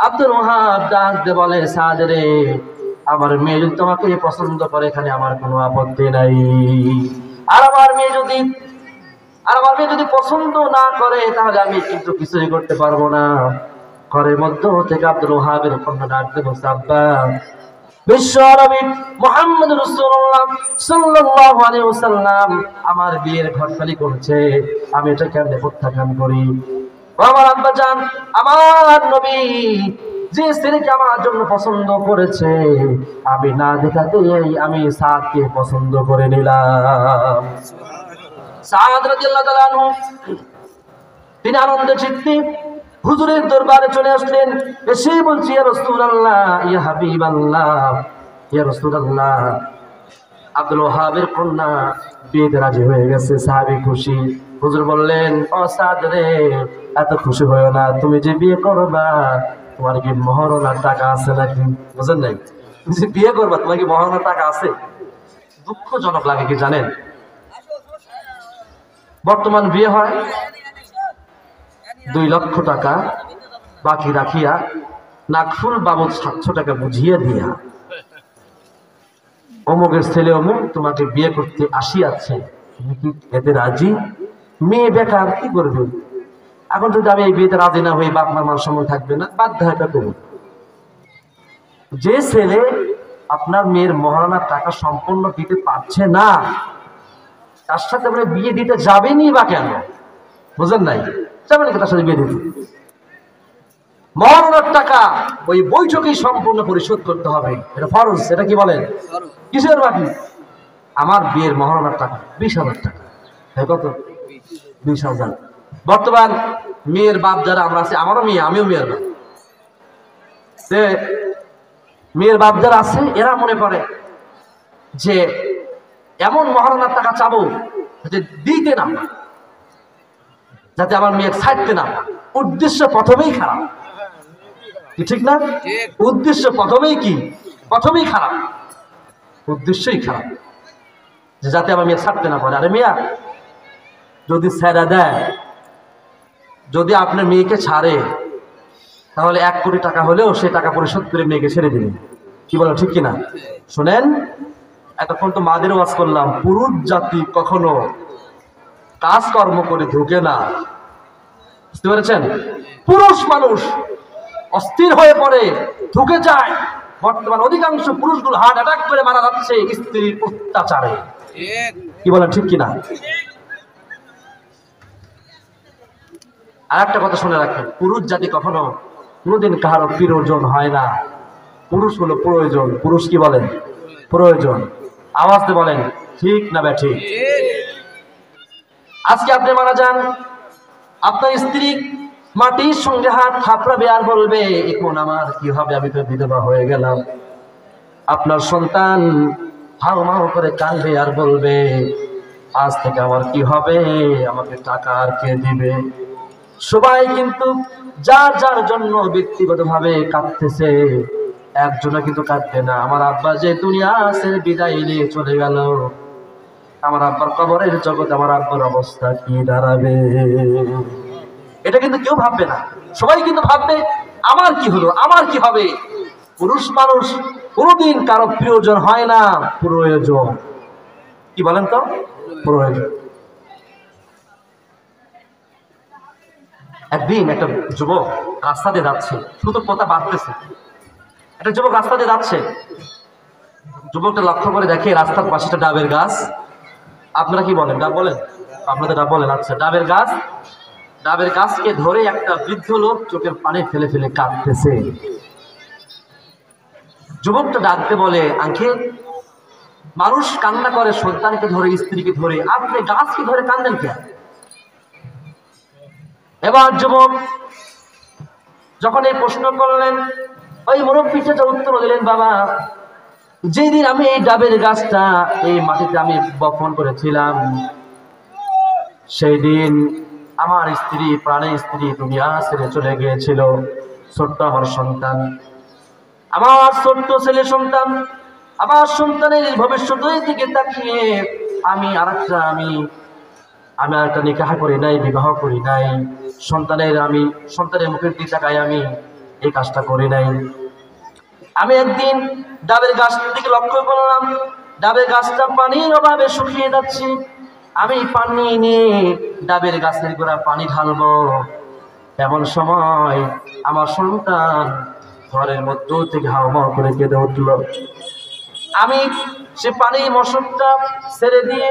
Speaker 1: আব্দুল ওয়াহাব ডাকতে বলে, সাদ রে, আমার মেয়ে যদি তোমাকে পছন্দ করে এখানে আমার কোনো আপত্তি নাই, আর আমার মেয়ে যদি পছন্দ না করে তাহলে আমি কিন্তু কিছুই করতে পারবো না। ঘরের মধ্য থেকে আব্দুল ওয়াহাবের কন্যা ডাকতে বলছে, আব্বা, বিশ্ব নবী মুহাম্মদ রাসূলুল্লাহ সাল্লাল্লাহু আলাইহি ওয়াসাল্লাম আমার বিয়ের ঘটকালি করছে, আমি এটা কেমনে প্রত্যাখ্যান করি? আমার আব্বা জান, আমার নবী যে ছেলেকে আমার জন্য পছন্দ করেছে, আমি না দেখাতেই আমি সাদকে পছন্দ করে নিলাম। সাদ রাদিয়াল্লাহু তাআলা আনহু তিনি আনন্দ চিত্তে হুজুরের দরবারে চলে আসলেন, এসে বলছি ইয়া রাসূলুল্লাহ, ইয়া হাবিবাল্লাহ, ইয়া রাসূলুল্লাহ, আব্দুল ওয়াহাবের কন্যা বিয়েতে রাজি হয়ে গেছে, সাহাবী খুশি। হুজুর বললেন, ও সাদ রে, এত খুশি হয়েও না, তুমি যে বিয়ে করবা তোমার কি মহরণার টাকা আছে নাকি? বুঝেন নাই? তুমি যে বিয়ে করবা তোমার কি মহরণার টাকা আছে? দুঃখজনক লাগে কি জানেন, বর্তমান বিয়ে হয় 2 লক্ষ টাকা বাকি রাখিয়া নাকফুল বাবদ 700 টাকা বুঝিয়ে দিয়া অমুকের ছেলে অমুক তোমাকে বিয়ে করতে আসিয়াছে, তুমি কি এতে রাজি? মেয়ে বেকার, কি করবে? এখন যদি আমি এই বিয়েতে রাজি না হই, বাপ মার মান সম্মান থাকবে না, বাধ্য হয়ে করব। যে ছেলে আপনার মেয়ের মহারণার টাকা সম্পূর্ণ দিতে পারছে না, তার সাথে আপনি বিয়ে দিতে যাবেনই বা কেন? বুঝেন নাই? যাবেন কি তার সাথে বিয়ে দিতে? মহারণার টাকা ওই বৈঠকেই সম্পূর্ণ পরিশোধ করতে হবে, এটা ফরজ। এটা কি বলেন? কিসের বাকি? আমার বিয়ের মহারণার টাকা 20,000 টাকা। কত? 20,000। বর্তমান মেয়ের বাপ যারা আমরা আছি, আমারও মেয়ে, আমিও মেয়ের বাপ, মেয়ের বাপ যারা আছে এরা মনে করে যে এমন মহারণার টাকা চাবো যে দিতে না, যাতে আমার মেয়ে ছাড়তে না। উদ্দেশ্য প্রথমেই খারাপ, ঠিক না? উদ্দেশ্য প্রথমেই কি? প্রথমেই খারাপ, উদ্দেশ্যই খারাপ, যে যাতে আমার মেয়ে ছাড়তে না পারে। আরে মিয়া, যদি ছেড়ে দেয়, যদি আপনার মেয়েকে ছাড়ে, তাহলে 1 কোটি টাকা হলেও সে টাকা পরিশোধ করে মেয়েকে ছেড়ে দিবেন। কি বলো, ঠিক কিনা? শোনেন, এতক্ষণ তো মাদের ওয়াজ করলাম, পুরুষ জাতি কখনো কাজকর্ম করে ঢুকে না, বুঝতে পেরেছেন? পুরুষ মানুষ অস্থির হয়ে পড়ে, ঢুকে যায়। বর্তমান অধিকাংশ পুরুষগুলো হার্ট অ্যাটাক করে মারা যাচ্ছে স্ত্রীর অত্যাচারে। কি বলেন, ঠিক কিনা? আর একটা কথা শুনে রাখেন, পুরুষ জাতি কখনো কোনোদিন কারো প্রয়োজন হয় না। পুরুষ হলো প্রয়োজন। পুরুষ কি বলেন? প্রয়োজন। আওয়াজতে বলেন, ঠিক না ব্যাঠিক? আজকে আপনি মারা যান, আপনার স্ত্রী মাটির সঙ্গে হাত থাপড়াবে আর বলবে, এখন আমার কি হবে, আমি তো বিধবা হয়ে গেলাম। আপনার সন্তান হাউ মাউ করে কাঁদবে আর বলবে, আজ থেকে আমার কি হবে, আমাকে টাকা আর কে দিবে? সবাই কিন্তু যার যার জন্য ব্যক্তিগতভাবে কাঁদতেছে, একজনও কিন্তু কাঁদবে না, আমার আব্বা যে দুনিয়া ছেড়ে বিদায় নিয়ে চলে গেল, আমার আব্বার কবরের জগতে আমার আব্বার অবস্থা কি দাঁড়াবে। এটা কিন্তু কেউ ভাববে না। সবাই কিন্তু ভাববে, আমার কি হলো, আমার কি হবে। পুরুষ মানুষ কোনোদিন কারো প্রয়োজন হয় না, প্রয়োজন। কি বলেন তো? প্রয়োজন। একদিন একটা যুবক রাস্তা দিয়ে যাচ্ছে, শুধু কথা বাড়তেছে। একটা যুবক রাস্তা দিয়ে যাচ্ছে, যুবকটা লক্ষ্য করে দেখে রাস্তার পাশে একটা ডাবের গাছ। আপনারা কি বলেন, ডাব বলেন? আপনাদের ডাব বলেন? আচ্ছা, ডাবের গাছ। ডাবের গাছকে ধরে একটা বৃদ্ধ লোক চোখের পানি ফেলে ফেলে কাঁদতেছে। যুবকটা ডাকতে বলে, আঙ্কেল, মানুষ কান্না করে সন্তানকে ধরে, স্ত্রীকে ধরে, আপনি গাছকে ধরে কান্দেন কেন? এবার যুবক যখন এই প্রশ্ন করলেন, ওই মুরব্বীটা উত্তর দিলেন, বাবা, যেদিন আমি এই ডাবের গাছটা এই মাটিতে আমি বপন করেছিলাম, সেই দিন আমার স্ত্রী, প্রাণের স্ত্রী দুনিয়া ছেড়ে চলে গিয়েছিল। ছোট্ট আমার সন্তান, আমার ছোট্ট ছেলে সন্তান, আমার সন্তানের ভবিষ্যতের দিকে তাকিয়ে আমি আরেকটা নিকাহ করি নাই, বিবাহ করি নাই। সন্তানের মুখের দিকে তাকাই আমি এই কাজটা করি নাই। আমি একদিন ডাবের গাছটার দিকে লক্ষ্য করলাম, ডাবের গাছটা পানির অভাবে শুকিয়ে যাচ্ছে। আমি পানি নিয়ে ডাবের গাছের গোড়া পানি ঢালবো, এমন সময় আমার সন্তান ঘরের মধ্য থেকে হাওমাও করে কেঁদে উঠল। আমি সে পানির মশকটা ছেড়ে দিয়ে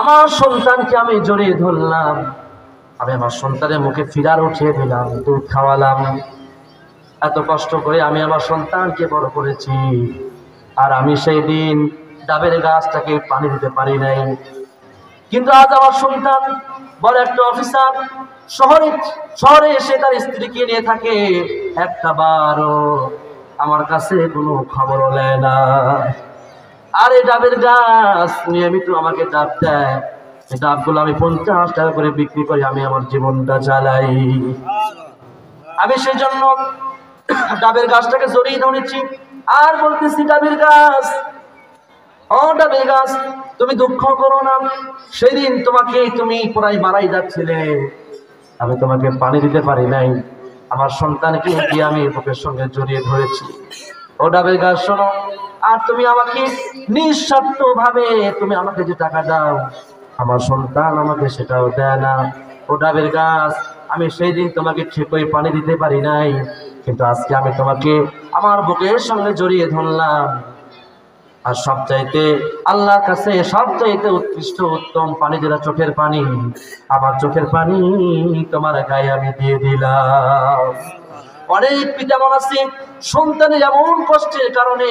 Speaker 1: আমার সন্তানকে আমি জড়িয়ে ধরলাম। আমি আমার সন্তানের মুখে ফিরার উঠিয়ে দিলাম, দুধ খাওয়ালাম। এত কষ্ট করে আমি আমার সন্তানকে বড় করেছি, আর আমি সেই দিন ডাবের গাছটাকে পানি দিতে পারি নাই। কিন্তু আজ আমার সন্তান বড় একটা অফিসার, শহরে এসে তার স্ত্রীকে নিয়ে থাকে, একটা বারও আমার কাছে কোনো খবরও নেয় না। আর এই ডাবের গাছ নিয়মিত আমাকে ডাব দেয়, এই ডাবগুলো আমি 50 টাকা করে বিক্রি করি, আমি আমার জীবনটা চালাই। আমি সেই জন্য ডাবের গাছটাকে জড়িয়ে ধরেছি আর বলতেছি, ডাবের গাছ, ও ডাবের গাছ, তুমি দুঃখ করো না। সেদিন তুমি প্রায় মারাই যাচ্ছিলে, আমি তোমাকে পানি দিতে পারি নাই, আমার সন্তানকে দিয়ে আমি বুকের সঙ্গে জড়িয়ে ধরেছি। ও ডাবের গাছ শোনো, আর তুমি আমাকে নিঃস্বার্থ ভাবে তুমি আমাকে যে টাকা দাও, আমার সন্তান আমাকে সেটাও দেয় না। ও ডাবের গাছ, আমি সেই দিন তোমাকে ঠিকই পানি দিতে পারি নাই, কিন্তু আজকে আমি তোমাকে আমার বুকের সঙ্গে জড়িয়ে ধরলাম। আর সবচাইতে আল্লাহর কাছে সবচাইতে উৎকৃষ্ট উত্তম পানি যেটা চোখের পানি, আমার চোখের পানি তোমার গায়ে আমি দিয়ে দিলাম। অনেক পিতামা আছে সন্তানের এমন কষ্টের কারণে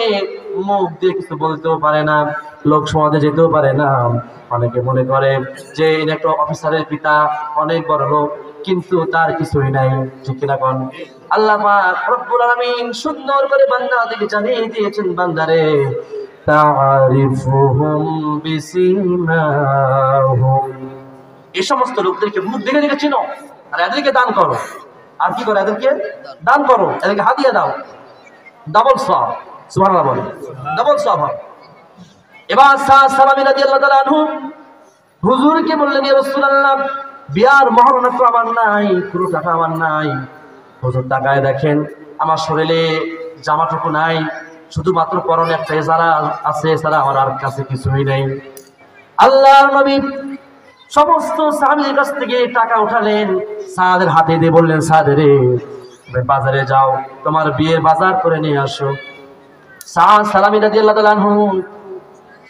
Speaker 1: মুখ দিয়ে কিছু বলতেও পারে না, লোক সমাজে যেতেও পারে না। অনেকে মনে করে যে একটা অফিসারের পিতা অনেক বড় লোক, কিন্তু তার কিছুই নাই, ঠিক কিনা কোন? আল্লাহ পাক রব্বুল আলামিন সুন্দর করে বান্দাদেরকে জানিয়ে দিয়েছেন, বান্দারে তারিফুহুম বিসিমাহুম, এই সমস্ত লোকদেরকে মুখ দেখে দেখে চিনো, আর এদেরকে দান করো। আর কি করো? এদেরকে দান করো, এদেরকে হাদিয়া দাও, ডাবল সওয়াব। সুবহানাল্লাহ বলে, ডাবল সওয়াব। এবার সালামী রাদিয়াল্লাহু তাআলা আনহু হুজুরকে বললেন, ইয়া রাসূলুল্লাহ, বিয়ার মহারণা তো আমার নাই, পুরো টাকা আমার নাই। হুজুর তাকায় দেখেন আমার শরীরে জামাটুকু নাই, শুধুমাত্র পরনে একটা ইজারা আছে, এছাড়া আমার আর কাছে কিছুই নেই। আল্লাহর নবী সমস্ত সাহাবীদের কাছ থেকে টাকা উঠালেন, সাদের হাতে দিয়ে বললেন, সাদ রে, বাজারে যাও, তোমার বিয়ের বাজার করে নিয়ে আসো। সাদ সালামী রাদিয়াল্লাহু তাআলা আনহু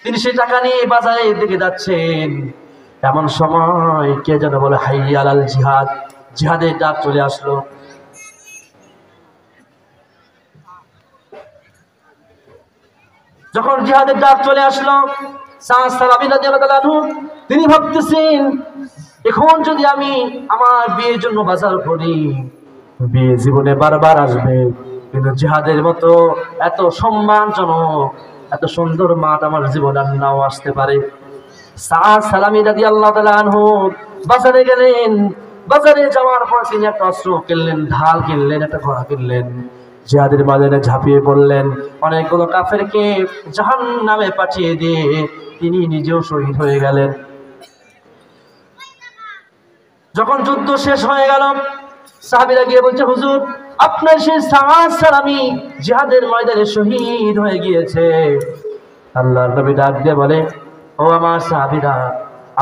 Speaker 1: তিনি সেই টাকা নিয়ে বাজারের দিকে যাচ্ছেন। এমন সময় কে যেন বলে, হাইয়া আলাল জিহাদ, জিহাদের ডাক চলে আসলো। যখন জিহাদের ডাক চলে আসলো, সাদ সালামী রাদিয়াল্লাহু তাআলা আনহু তিনি ভাবতেছেন, এখন যদি আমি আমার বিয়ের জন্য বাজার করি, বিয়ে জীবনে বারবার আসবে, কিন্তু জিহাদের মতো এত সম্মানজনক এত সুন্দর মাঠ আমার জীবনে আর নাও আসতে পারে। সাদ সালামী রাদিয়াল্লাহু তাআলা আনহু বাজারে গেলেন। বাজারে যাওয়ার পর তিনি একটা অস্ত্র কিনলেন, ঢাল কিনলেন, একটা ঘোড়া কিনলেন, জিহাদের ময়দানে ঝাঁপিয়ে পড়লেন। অনেকগুলো কাফেরকে জাহান্নামে পাঠিয়ে দিয়ে তিনি নিজেও শহীদ হয়ে গেলেন। যখন যুদ্ধ শেষ হয়ে গেল, সাহাবীরা গিয়ে বলছে, হুজুর, আপনার সেই সাদ সালামী জিহাদের ময়দানে শহীদ হয়ে গিয়েছে। আল্লাহর নবী ডাক দিয়ে বলে, ও আমার সাহাবীরা,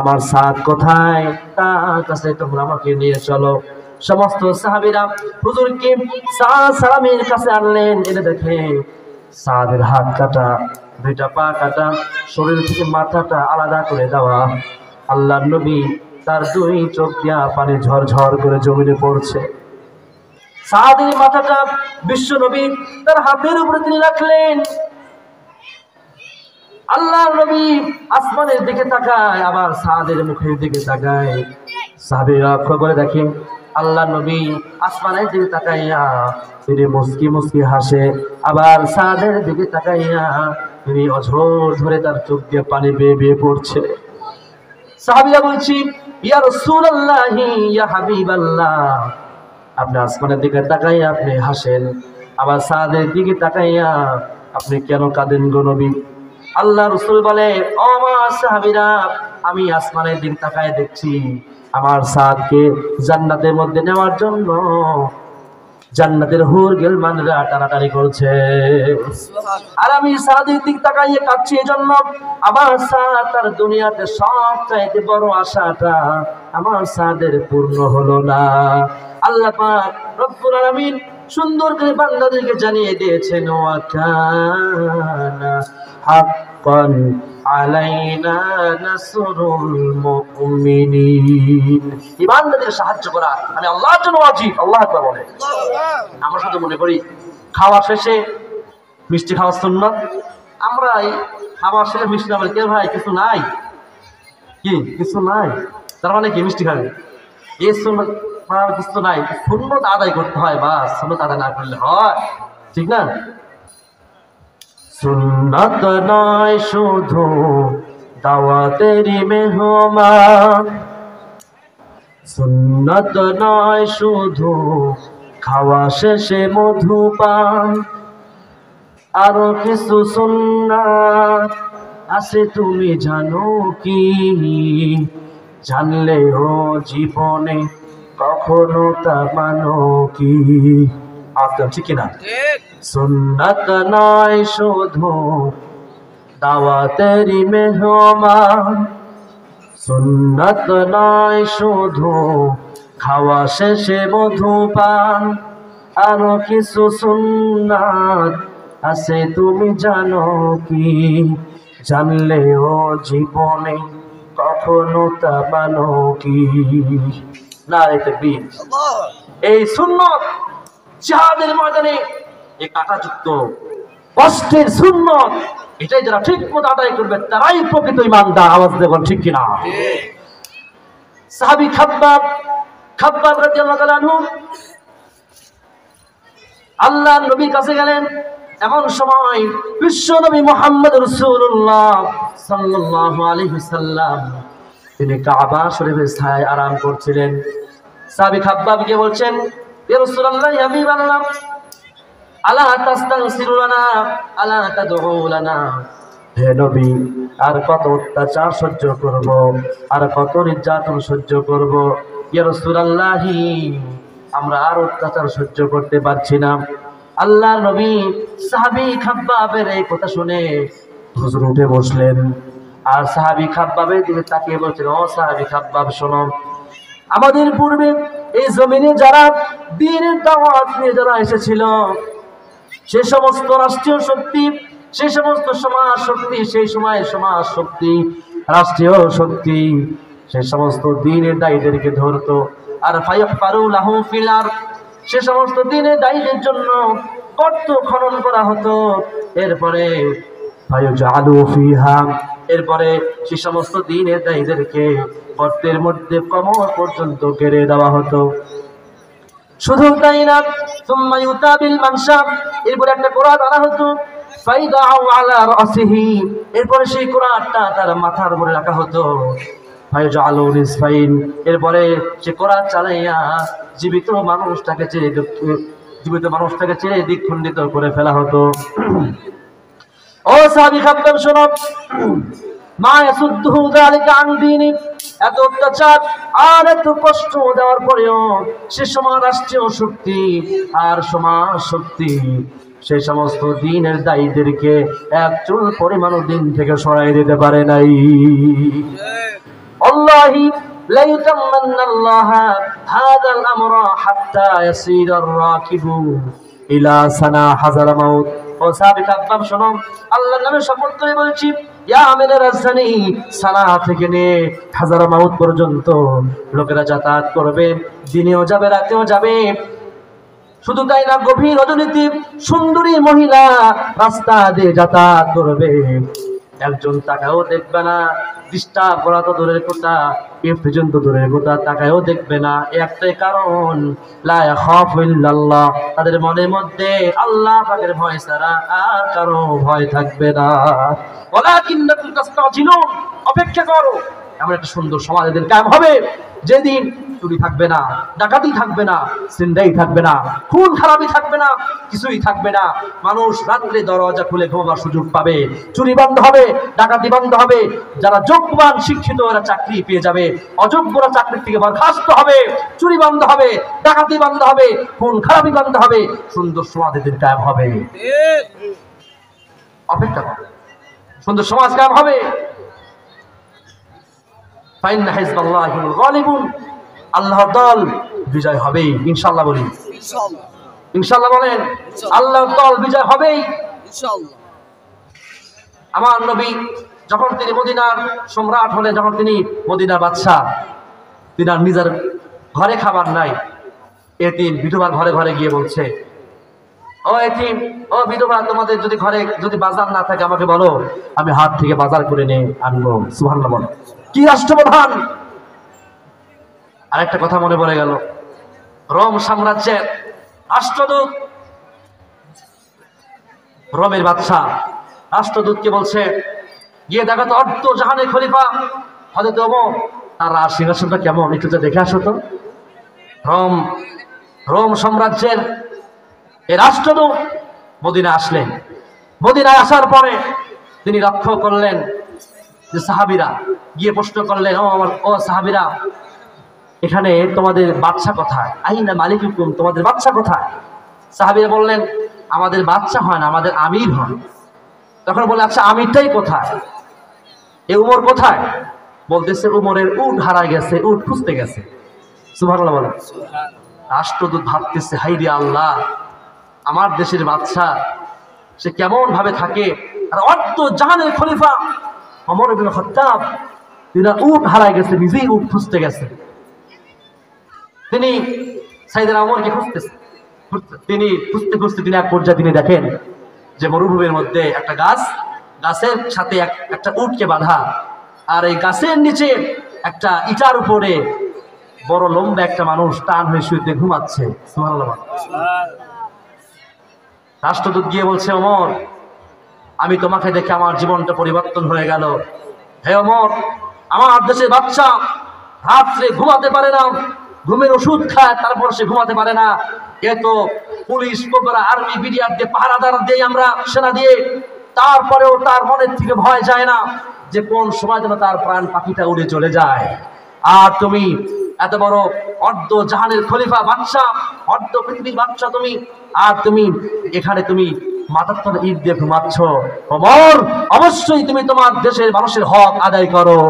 Speaker 1: আমার সাদ কোথায়? তার কাছে তোমরা আমাকে নিয়ে চলো। সমস্ত সাহাবীরা হুজুরকে সাদ সালামীর কাছে আনলেন। এনে দেখে সাদের হাত কাটা, দুইটা পা কাটা, শরীর থেকে মাথাটা আলাদা করে দেওয়া। আল্লাহর নবী তার দুই চোখ দিয়া পানি ঝরঝর করে জমিনে পড়ছে। সাদের মাথাটা বিশ্ব নবী তার হাতের উপরে তিনি রাখলেন। আল্লাহর নবী আসমানের দিকে তাকায়, আবার সাদের মুখের দিকে তাকায়। সাহাবীরা লক্ষ্য করে দেখে আল্লাহর নবী আসমানের দিকে তাকাইয়া তিনি মুস্কি মুস্কি হাসে, আবার সাদের দিকে তাকাইয়া তিনি অঝোর ধরে তার চোখ দিয়ে পানি বেয়ে বেয়ে পড়ছে। সাহাবীরা বলছি, ইয়া রাসূলুল্লাহি, ইয়া হাবিবাল্লাহ, আপনি আসমানের দিকে তাকাইয়া আপনি হাসেন, আবার সাদের দিকে তাকাইয়া আপনি কেন কাঁদেন গো নবী? আল্লাহ রাসূল বলে, ও আমার সাহাবীরা, আমি আসমানের দিকে তাকায় দেখছি আমার সাদকে জান্নাতের মধ্যে নেওয়ার জন্য জান্নাতের হুর গিলমানরা টানাটানি করছে, আর আমি সাদের দিকে তাকাইয়ে কাঁদছি। এজন্য আমার সাদ তার দুনিয়াতে সবচাইতে বড় আশাটা আমার সাদের পূর্ণ হলো না। আল্লাহ পাক রব্বুল আলামিন সুন্দর করে বান্দাদেরকে জানিয়ে দিয়েছেন, ওয়া কানা হাক্কান আলাইনা নাসরুল মুমিনিন, ইমানদারদের সাহায্য করা আমি আল্লাহর জন্য ওয়াজিব। আল্লাহু আকবার বলে। আমরা শুধু মনে করি খাওয়া শেষে মিষ্টি খাওয়া সুন্নাত, আমরা এই খাওয়া শেষে মিষ্টি না বলে, কে ভাই কিছু নাই, কি কিছু নাই, তার মানে কি মিষ্টি খাবে, এই সুন্নত কিছু নাই, সুন্নত আদায় করতে হয়, বা সুন্নত আদায় না করলে হয়, ঠিক না? সুন্নত নয় শুধু দাওয়াতেরই মেহমান, সুন্নত নয় শুধু খাওয়া শেষে মধুপান, আরো কিছু সুন্নাত আছে তুমি জানো কি? জানলেও জীবনে কখনো তা মানো কি? আদম ঠিক কিনা? সুন্নাত নয় শুধু দাওয়াতেরই মেহমান, সুন্নাত নয় শুধু খাওয়া শেষে মধুপান, আরো কিছু সুন্নাত আছে তুমি জানো কি? জানলেও জীবনে কখনো তা মানো কি? নারে তাকবীর। এই সুন্নত জিহাদের ময়দানে এই কাঁটাযুক্ত কষ্টের সুন্নত, এটাই যারা ঠিক মতো আদায় করবে তারাই প্রকৃত ঈমানদার। আওয়াজ দেবেন ঠিক কিনা? সাহাবী খাব্বাব রাদিয়াল্লাহু তাআলা আনহু আল্লাহর নবীর কাছে গেলেন। এমন সময় বিশ্ব নবী মুহাম্মদ রাসূলুল্লাহ সাল্লাল্লাহু আলাইহি ওয়াসাল্লাম তিনি কাবা শরীফের ছায়ায় আরাম করছিলেন। সাহাবী খাব্বাবকে বলছেন, ইয়া রাসূলুল্লাহ, ইয়া হাবিবাল্লাহ, আলা তাস্তাগফিরু লানা, আলা তাদউ লানা। হে নবী, আর কত অত্যাচার সহ্য করব, আর কত নির্যাতন সহ্য করব? ইয়া রাসূলুল্লাহ, আমরা আর অত্যাচার সহ্য করতে পারছি না। আল্লাহ নবী সাহাবী খাব্বাবের এই কথা শুনে হুজুর উঠে বসলেন, আর সাহাবী খাব্বাবের দিকে তাকিয়ে বলছেন, ও সাহাবী খাব্বাব শোনো, আমাদের পূর্বে এই জমিনে যারা দ্বীনের দাওয়াত নিয়ে যারা এসেছিল, সে সমস্ত রাষ্ট্রীয় শক্তি, সেই সমস্ত সমাজ শক্তি, সেই সময়ের সমাজ শক্তি, রাষ্ট্রীয় শক্তি, সেই সমস্ত দ্বীনের দায়ীদেরকে ধরতো, আর ফায়াহফারু লাহু ফিল আরদ, সে সমস্ত দ্বীনের দায়ীদের জন্য গর্ত খনন করা হতো। এরপরে ফায়ুজআলু ফিহা, এরপরে সে সমস্ত দ্বীনের দায়ীদেরকে গর্তের মধ্যে কোমর পর্যন্ত ঘিরে দেওয়া হতো। শুধু তাই না, সুম্মা ইউতাবিল মানশাব, এরপরে একটা কোরআন আনা হতো, ফাইদাউ আলা রাসিহি, এরপরে সেই কোরআনটা তার মাথার উপরে রাখা হতো, ফায়জালু নিসফাইন, এরপরে সে কোরআন চালাইয়া জীবিত মানুষটাকে ছেড়ে দ্বিখণ্ডিত করে ফেলা হতো। ও সাহাবী খাব্বাব শোনো, মা ইয়াসুদ্দুহু যালিকা আন দীনি, এত অত্যাচার আর এত কষ্ট দেওয়ার পরেও সে সময় রাষ্ট্রীয় শক্তি আর সমাজ শক্তি সেই সমস্ত দ্বীনের দায়ীদেরকে এক চুল পরিমাণও দিন থেকে সরাই দিতে পারে নাই। আল্লাহি লা ইউতাম্মান্নাল্লাহ হাযাল আমরা হাত্তা ইয়াসিরার রাকিবু ইলা সানা হাযার মাউত। ও সাহাবী খাব্বাব শোনো, আল্লাহর নামে শপথ করে বলছি, ইয়ামেনের রাজধানী সানা থেকে নিয়ে হাজার মাউত পর্যন্ত লোকেরা যাতায়াত করবে, দিনেও যাবে রাতেও যাবে। শুধু তাই না, গভীর রজনীতি সুন্দরী মহিলা রাস্তা দিয়ে যাতায়াত করবে, একজন তাকাও দেখবে না, ডিস্টার্ব করা তো দূরের কথা, এ পর্যন্ত দূরের কথা, তাকাও দেখবে না। একটাই কারণ, লা ইয়াখাফু ইল্লাল্লাহ, তাদের মনের মধ্যে আল্লাহ পাকের ভয় ছাড়া আর কারো ভয় থাকবে না। ওয়ালাকিন্নাকুম তাস্তাজিলুন, অপেক্ষা করো, এমন একটা সুন্দর সমাজ এদের কায়েম হবে যেদিন চুরি থাকবে না, ডাকাতি থাকবে না, ছিনতাই থাকবে না, খুন খারাপি থাকবে না, কিছুই থাকবে না। মানুষ রাত্রে দরজা খুলে ঘুমাবার সুযোগ পাবে, চুরি বন্ধ হবে, ডাকাতি বন্ধ হবে, যারা যোগ্যবান শিক্ষিত এরা চাকরি পেয়ে যাবে, অযোগ্যরা চাকরি থেকে বরখাস্ত হবে, চুরি বন্ধ হবে, ডাকাতি বন্ধ হবে, খুন খারাপি বন্ধ হবে, সুন্দর সমাজ এদের কায়েম হবে। অপেক্ষা করো, সুন্দর সমাজ কায়েম হবে। ফাইন্না হিজবাল্লাহি হুমুল গালিবুন, আল্লাহর দল বিজয় হবেই ইনশাআল্লাহ। বলি ইনশাআল্লাহ, ইনশাআল্লাহ বলেন, আল্লাহর দল বিজয় হবেই ইনশাআল্লাহ। আমার নবী যখন তিনি মদিনার সম্রাট হলেন, যখন তিনি মদিনার বাদশা, তিনি আর নিজের ঘরে খাবার নাই, এতিম বিধবার ঘরে ঘরে গিয়ে বলছে, ও এতিম, ও বিধবা, তোমাদের যদি ঘরে যদি বাজার না থাকে আমাকে বলো, আমি হাত থেকে বাজার করে নিয়ে আনবো। সুবহানাল্লাহ বলো। কি রাষ্ট্রপ্রধান। আরেকটা কথা মনে পড়ে গেল, রোম সাম্রাজ্যের রাষ্ট্রদূত, রোমের বাদশা রাষ্ট্রদূতকে বলছে, গিয়ে দেখো তো অর্ধ জাহানের খলিফা হযরত ওমর, তার সিংহাসনটা কেমন, একটু তো দেখে আসো তো। রোম সাম্রাজ্যের এই রাষ্ট্রদূত মদিনা আসলেন। মদিনায় আসার পরে তিনি লক্ষ্য করলেন যে সাহাবীরা গিয়ে প্রশ্ন করলেন, ও সাহাবীরা, এখানে তোমাদের বাদশা কোথায়? আইনা মালিকুকুম, তোমাদের বাদশা কোথায়? সাহাবীরা বললেন, আমাদের বাদশা হয় না, আমাদের আমির হয়। তখন বলে, আচ্ছা আমিরটাই কোথায়? এ উমর কোথায়? বলতেছে, উমরের উট হারায় গেছে, উট খুঁজতে গেছে। সুবহানাল্লাহ বলেন। রাষ্ট্রদূত ভাবতেছে, হাইরে আল্লাহ, আমার দেশের বাদশা সে কেমন ভাবে থাকে, আর অর্ধ জাহানের খলিফা ওমর ইবনে খাত্তাব তিনি উট হারায় গেছে, নিজেই উট খুঁজতে গেছে। তিনি সাইয়েদনা ওমরকে খুঁজতেছে, তিনি খুঁজতে খুঁজতে তিনি এক পর্যায়ে তিনি দেখেন যে মরুভূমির মধ্যে একটা গাছের সাথে একটা উটকে বাঁধা, আর এই গাছের নিচে একটা ইটার উপরে বড় লম্বা একটা মানুষ টান হয়ে শুয়ে ঘুমাচ্ছে। সুবহানাল্লাহ। রাষ্ট্রদূত গিয়ে বলছে, ওমর, আমি তোমাকে দেখে আমার জীবনটা পরিবর্তন হয়ে গেল। হে ওমর, আমার দেশের বাচ্চা রাত্রে ঘুমাতে পারে না, ঘুমের ওষুধ খায়, তারপর সে ঘুমাতে পারে না। এ তো পুলিশ, কোবরা, আর্মি, বিডিআর দিয়ে, পাহারাদার দিয়ে, আমরা সেনা দিয়ে, তারপরেও তার মনের থেকে ভয় যায় না যে কোন সময় যেন তার প্রাণ পাখিটা উড়ে চলে যায়। আর তুমি এত বড় অর্ধ জাহানের খলিফা বাদশা, অর্ধ পৃথিবীর বাদশা তুমি, আর তুমি এখানে তুমি মাথার তলে ইট দিয়ে ঘুমাচ্ছ। ওমর, অবশ্যই তুমি তোমার দেশের মানুষের হক আদায় করো।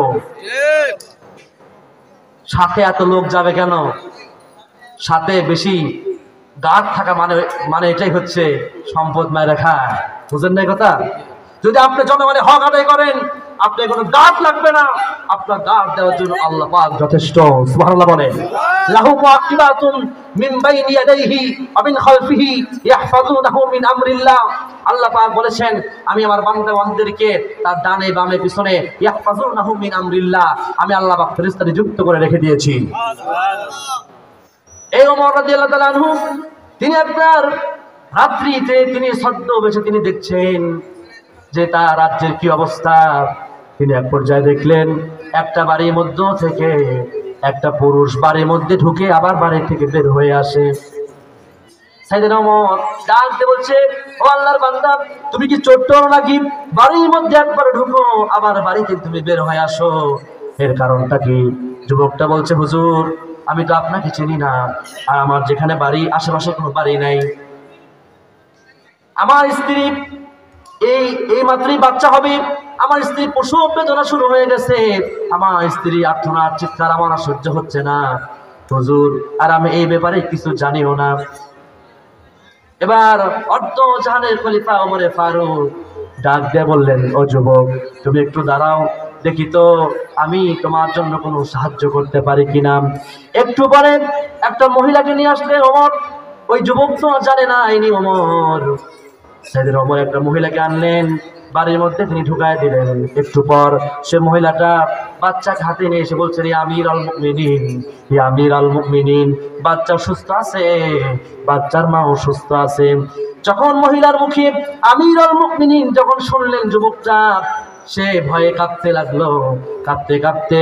Speaker 1: সাথে এত লোক যাবে কেন? সাথে বেশি গার্ড থাকা মানে এটাই হচ্ছে সম্পদ মায়ের রাখা। বুঝেন না কথা? যদি আপনি জনগণের হক আদায় করেন, আপনি কোনো গার্ড লাগবে না, আপনার গার্ড দেওয়ার জন্য আল্লাহ পাক যথেষ্ট। সুবহানাল্লাহ বলেন। লাহু মুআকিবাতুন মিন বাইনি ইয়াদাইহি ওয়া মিন খালফিহি ইয়াহফাযুনাহু মিন আমরিল্লাহ। আল্লাহ পাক বলেছেন, আমি আমার বান্দাদেরকে তার ডানে বামে পিছনে ইয়াহফাযুনাহু মিন আমরিল্লাহ, আমি আল্লাহ পাক ফেরেশতা নিযুক্ত করে রেখে দিয়েছি। এই ওমর রাদিয়াল্লাহু তাআলা আনহু, তিনি আপনার রাত্রিতে তিনি ছদ্মবেশে তিনি দেখছেন যে তার রাজ্যের কি অবস্থা। তিনি এক পর্যায়ে দেখলেন একটা বাড়ির মধ্য থেকে একটা পুরুষ বাড়ির মধ্যে ঢুকে আবার বাড়ি থেকে বের হয়ে আসে। সাইয়েদনা ওমর ডাক দিয়ে বলছে, ও আল্লাহর বান্দা, তুমি কি ছোট্ট নাকি? বাড়ির মধ্যে একবার ঢুকো, আবার বাড়ি থেকে তুমি বের হয়ে আসো, এর কারণটা কি? যুবকটা বলছে, হুজুর, আমি তো আপনাকে চিনি না, আর আমার যেখানে বাড়ি আশেপাশে কোনো বাড়ি নাই। আমার স্ত্রী এই মাত্রই বাচ্চা হবে, আমার স্ত্রী প্রসব বেদনা শুরু হয়ে গেছে, আমার স্ত্রী আর্তনাদ চিৎকার আমার আর সহ্য হচ্ছে না হুজুর, আর আমি এই ব্যাপারে কিছু জানিও না। এবার অর্ধ জাহানের খলিফা ওমরে ফারুক ডাক দিয়ে বললেন, ও যুবক, তুমি একটু দাঁড়াও, দেখি তো আমি তোমার জন্য কোনো সাহায্য করতে পারি কিনা। একটু পরে একটা মহিলাকে নিয়ে আসলেন ওমর। ওই যুবক তো জানে না ইনি ওমর। সেদিন ওমর একটা মহিলাকে আনলেন, বাড়ির মধ্যে তিনি ঢুকায় দিলেন। একটু পর সে মহিলাটা বাচ্চাকে হাতে নিয়ে এসে বলছেন, ইয়া আমিরুল মুমিনিন, ইয়া আমিরুল মুমিনিন, বাচ্চা সুস্থ আছে, বাচ্চার মাও সুস্থ আছে। যখন মহিলার মুখে আমিরুল মুমিনিন যখন শুনলেন যুবকটা, সে ভয়ে কাঁপতে লাগলো। কাঁপতে কাঁপতে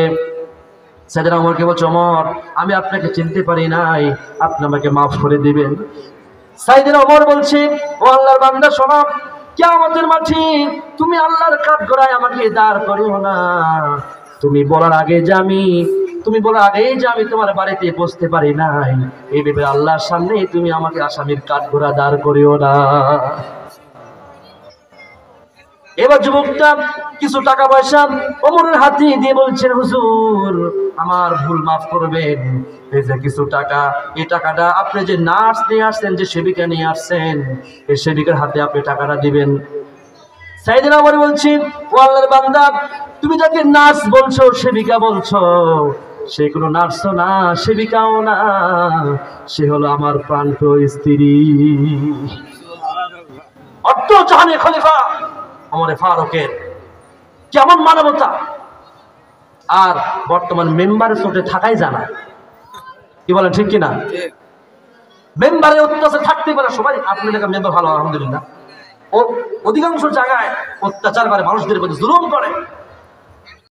Speaker 1: সাইয়েদনা ওমরকে বলছে, ওমর, আমি আপনাকে চিনতে পারি নাই, আপনি আমাকে মাফ করে দিবেন। সাইয়েদনা ওমর বলছে, ও আল্লাহর বান্দা, শোনো, কিয়ামতের মাঠে তুমি আল্লাহর কাঠগড়ায় আমাকে দাঁড় করিও না। তুমি বলার আগেই যে আমি তোমার বাড়িতে বসতে পারি নাই, এই ভেবে আল্লাহর সামনে তুমি আমাকে আসামির কাঠগড়া দাঁড় করিও না। এবার যুবকটা কিছু টাকা পয়সা ওমরের হাতে দিয়ে বলছেন, হুজুর, আমার ভুল মাফ করবেন, এই যে কিছু টাকা, এই টাকাটা আপনি যে নার্স নিয়ে আসছেন, যে সেবিকা নিয়ে আসছেন, এই সেবিকার হাতে আপনি টাকাটা দিবেন। সাইয়েদনা ওমর বলছেন, ও আল্লাহর বান্দা, তুমি যাকে নার্স বলছো, সেবিকা বলছো, সে কোনো নার্সও না, সেবিকাও না, সে হলো আমার প্রাণপ্রিয় স্ত্রী। অর্ধ জাহানের খলিফা ওমরে ফারুকের কেমন মানবতা! আর বর্তমান মেম্বারের চোটে থাকাই জানা। কি বলেন ঠিক কিনা? মেম্বারের অত্যাচার থাকতেই পারে সবাই। আপনি লেখা মেম্বার ভালো, আলহামদুলিল্লাহ। ও অধিকাংশ জায়গায় অত্যাচার করে, মানুষদের প্রতি জুলুম করে।